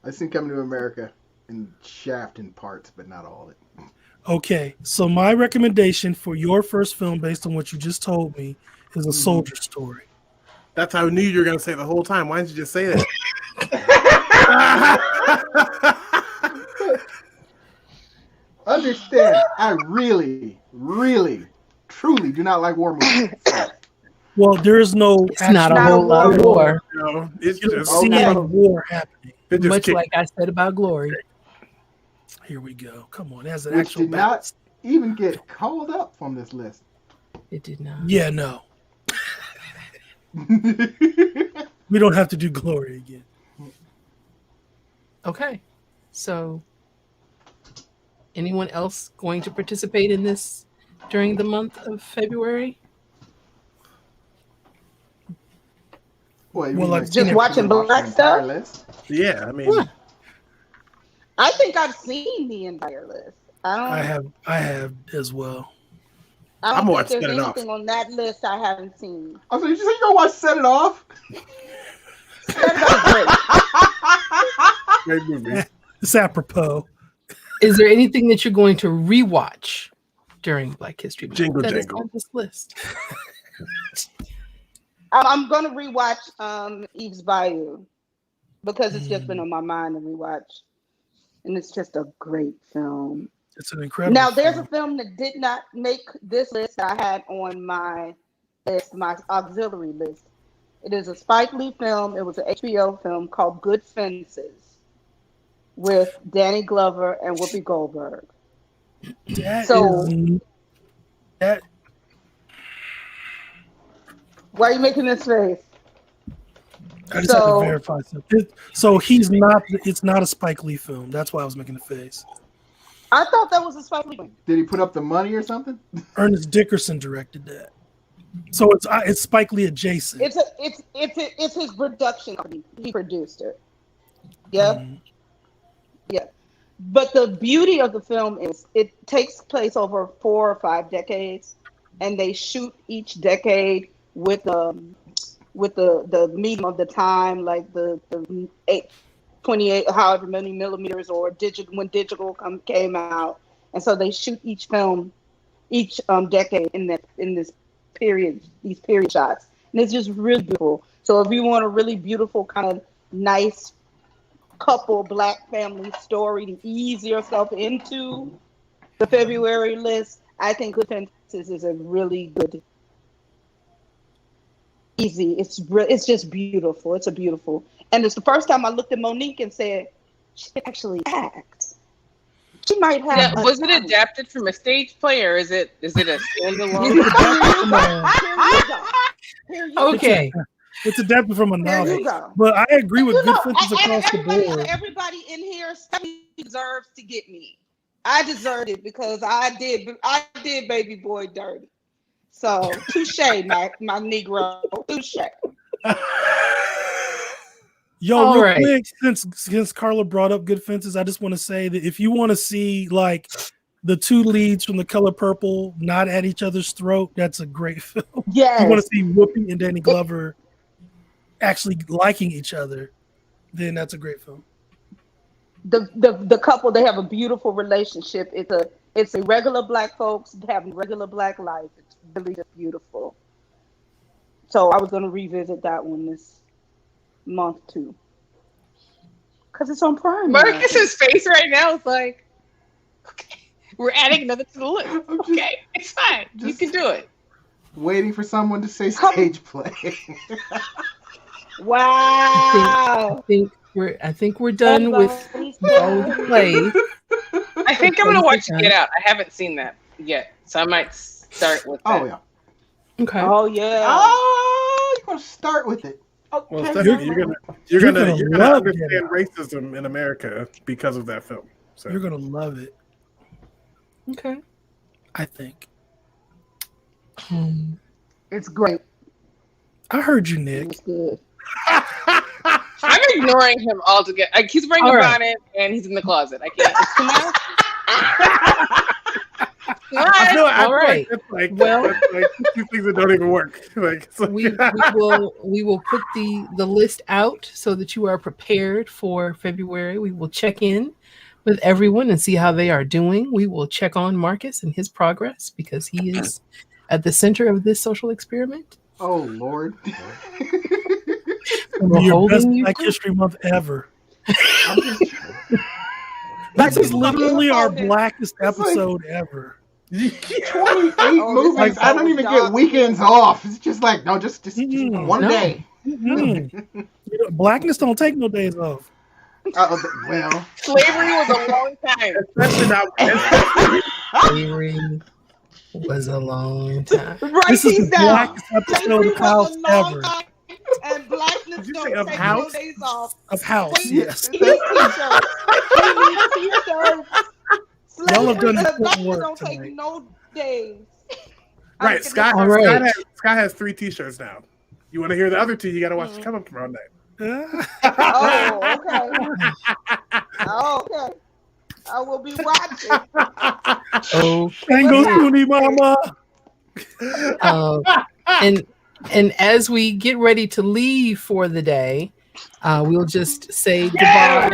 I've seen Coming to America and Shaft in parts, but not all of it. Okay, so my recommendation for your first film, based on what you just told me, is A Soldier Story. That's how I knew you were going to say it the whole time. Why didn't you just say that? Understand, I really, truly do not like war movies. Well, there is no. it's not a whole lot of war. No, it's You don't just see Okay. any war happening. it just Much kicked. like I said about Glory. Here we go. Come on, that's an Which actual did balance. not even get called up from this list. It did not. Yeah, no, we don't have to do Glory again. Okay. So, anyone else going to participate in this during the month of February? Well, Well, like, just watching black stuff? List? Yeah, I mean, What? I think I've seen the entire list. I have as well. I I'm don't gonna think set there's it off. anything on that list I haven't seen. I said, did you say you gonna watch Set It Off? great movie. It's apropos. Is there anything that you're going to rewatch during Black History Month Jingle that is jangle. on this list? I'm gonna rewatch Eve's Bayou because it's just been on my mind to rewatch, and it's just a great film. It's an incredible. Now, there's a film. film that did not make this list that I had on my list, my auxiliary list. It is a Spike Lee film. It was an HBO film called Good Fences with Danny Glover and Whoopi Goldberg. That Why are you making this face? I just have to verify something. So he's not. It's not a Spike Lee film. That's why I was making the face. I thought that was a Spike Lee film. Did he put up the money or something? Ernest Dickerson directed that. So it's Spike Lee adjacent. It's his production company. He produced it. Yeah. Mhm. Yeah. But the beauty of the film is it takes place over 4 or 5 decades, and they shoot each decade with the medium of the time, like the 28 however many millimeters or when digital came out, and so they shoot each film, each decade in this period, these period shots, and it's just really beautiful. So if you want a really beautiful kind of nice couple Black family story to ease yourself into the February list, I think Good Fences is a really good, easy. It's just beautiful. It's a beautiful, and it's the first time I looked at Monique and said she can actually act. She might have. Yeah, was it adapted from a stage play or is it a standalone? Here you go. Okay. It's adapted from a There novel. you go. But I agree with You Good know, Fences and across the board. everybody in here deserves to get me. I deserved it because I did Baby Boy dirty. So touche, my Negro, touche. Yo, All real right. quick, since Carla brought up Good Fences, I just want to say that if you want to see like the two leads from The Color Purple not at each other's throat, that's a great film. Yes. If you want to see Whoopi and Danny Glover actually liking each other, then that's a great film. The couple, they have a beautiful relationship. It's a regular black folks having regular black life. It's really just beautiful. So I was going to revisit that one this month too, because it's on Prime. Marcus's face right now is like, okay, we're adding another to the list. Okay, it's fine. You can do it. Waiting for someone to say stage play. Wow. I think we're done with all the play. I think I'm gonna watch Get Out. I haven't seen that yet, so I might start with that. Oh yeah. Okay. Oh yeah. Oh, you're gonna start with it. Okay. Well, Stephanie, you're gonna love understand racism in America because of that film. So You're gonna love it, Okay. I think. It's great. I heard you, Nick. It's good. I'm ignoring him altogether. Like, he's wearing All a right. bonnet and he's in the closet. I can't. It's too much. I feel All right. that's like Well- that's like two things that don't even work. Like, it's like we will put the list out so that you are prepared for February. We will check in with everyone and see how they are doing. We will check on Marcus and his progress because he is at the center of this social experiment. Oh Lord. We're Your best holding you Black to- History Month ever. I'm just, This is Like, literally our like- blackest episode ever. 28 Oh, movies. this I don't even get episode weekends off. It's just like no, just one No. day. Mhm. You know, blackness don't take no days off. Well, Slavery was a long time. especially not. Slavery was a long time. Write This is these the down. blackest episode Slavery of House was a long ever. time, and blackness Did you don't say of take House? no days off. Of House, Please, yes. we need t-shirts. We need t-shirts. Y'all have done Slavery, important blackness work don't tonight. take no days. Right, Scott. All right. Scott has 3 T-shirts now. You want to hear the other 2? You got to watch the come up tomorrow night. Oh, okay. Oh, okay. I will be watching. Tango Okay. Suni Mama. And as we get ready to leave for the day, we'll just say goodbye.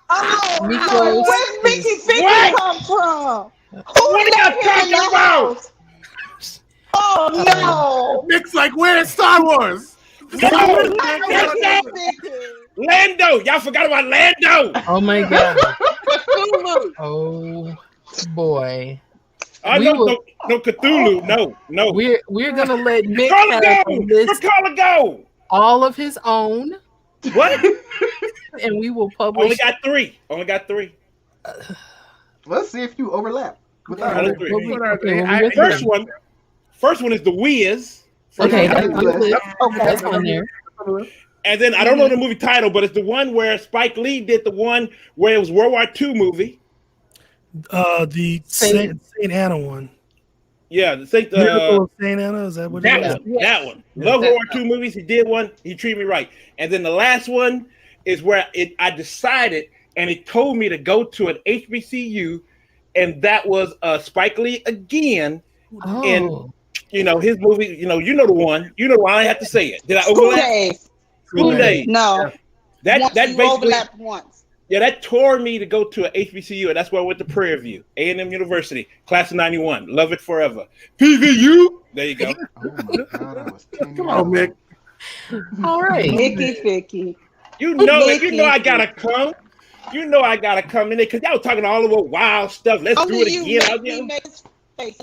Oh, Miklos no, where's Mickey is- Ficky What? come from? What are you talking about? Oh, no. Nick's like, where's Star Wars? Mickey Lando! Ficky. Lando! Y'all forgot about Lando! Oh my God. Cthulhu. Oh boy. Oh, We no, will- no, Cthulhu. No. We're gonna let Mick Carla have go! a Where list Carla go? all of his own, What? and we will Only publish. got three. let's see if you overlap with Yeah. Only ours. three. What we- What are okay, they? what we got First one is the Wiz. Okay, Yeah, that's on the list. Okay. That's on there. And then I don't know the movie title, but it's the one where Spike Lee did the one where it was World War II movie. The Saint Anna one. Yeah, Miracle of Saint Anna, is that what it that is? one. That one. Love World War II movies. He did one. He treated me right. And then the last one is where I decided, and it told me to go to an HBCU, and that was Spike Lee again. Oh, You know his movie. You know the one. You know why I have to say it. Did I School overlap? days. School Days. No. That Once that you basically. overlapped once. Yeah, that tore me to go to an HBCU, and that's where I went to Prairie View, A&M University, class of '91. Love it forever. PVU. There you go. Oh my God, I was 10 Come on, years Mick. all right. Mickey Ficky. You know I gotta come. You know I gotta come in there because y'all talking all over wild stuff. Let's do Only it you again. make me make face,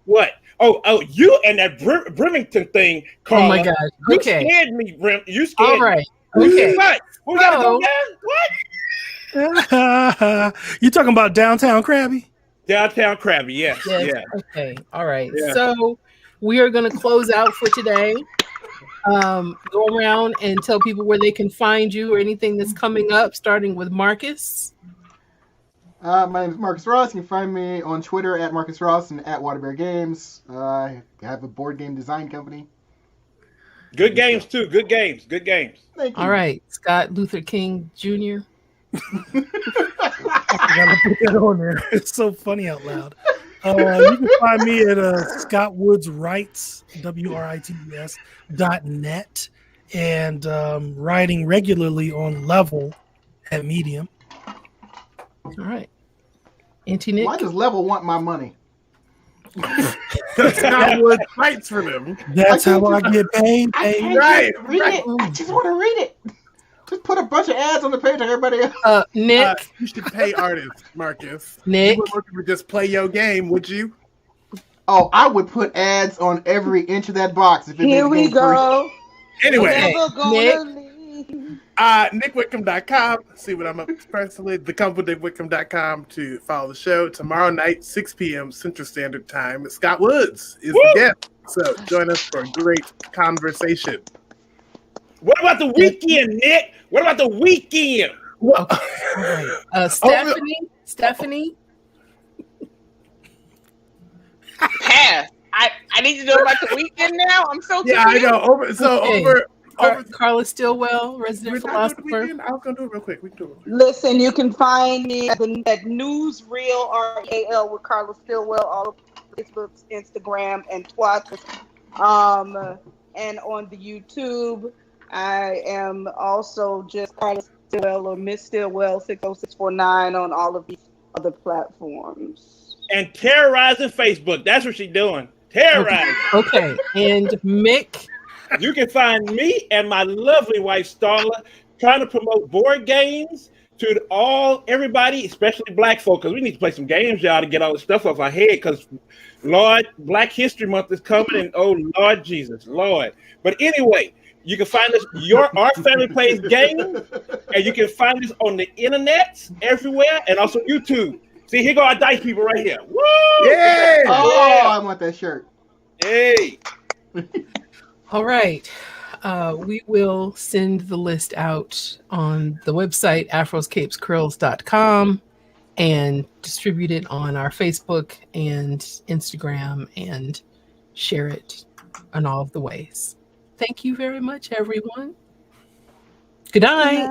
What? Oh, you and that Brimington thing, Carla. Oh my gosh. You Okay. scared me, Brim. You scared All me. right. Okay. What? We gotta go So- down? What? You talking about downtown Krabby? Downtown Krabby, yes. Yes. Yeah. Okay. All right. Yeah. So we are going to close out for today. Go around and tell people where they can find you or anything that's coming up, starting with Marcus. My name is Marcus Ross. You can find me on Twitter at Marcus Ross and at Waterbear Games. I have a board game design company. Good games too. Good games. Good games. Thank you. All right, Scott Luther King Jr. I gotta put that on there. It's so funny out loud. You can find me at Scott Woods Writes, WRITES.net, and writing regularly on Level at Medium. All right. Auntie Nick. Why does Level want my money? Because Scott Wood fights for them. That's how I get paid. I can't Right, read right. it. I just want to read it. Just put a bunch of ads on the page like everybody else. Nick. You should pay artists, Marcus. Nick. You wouldn't want to just play your game, would you? Oh, I would put ads on every inch of that box if it Here made the we game free. go. Anyway, Never gonna Nick. leave. NickWhickham.com. See what I'm up to personally. TheCompanyNickWhickham.com to follow the show. Tomorrow night, 6 p.m. Central Standard Time. Scott Woods is the guest. So join us for a great conversation. What about the weekend, Nick? What about the weekend? Okay. All right. Stephanie. Pass. I need to know about the weekend now. I'm so Yeah, I confused. know. Okay. Carla Stillwell, resident We're not doing the philosopher. weekend. I was going to do it real quick. We can do it real quick. Listen, you can find me at Newsreel REAL with Carla Stillwell, all of Facebook, Instagram, and Twitter. And on the YouTube, I am also just Carla Stillwell or Miss Stillwell 60649 on all of these other platforms. And terrorizing Facebook. That's what she's doing. Terrorizing. Okay. And Mick. You can find me and my lovely wife Starla trying to promote board games to everybody, especially black folk, because we need to play some games, y'all, to get all the stuff off our head. Because Lord, Black History Month is coming, and oh Lord Jesus, Lord. But anyway, you can find us. Our family plays games, and you can find us on the internet everywhere, and also YouTube. See, here go our dice people right here. Woo! Yay! Oh, I want that shirt. Hey. All right. We will send the list out on the website, afroscapescurls.com, and distribute it on our Facebook and Instagram and share it in all of the ways. Thank you very much, everyone. Good night.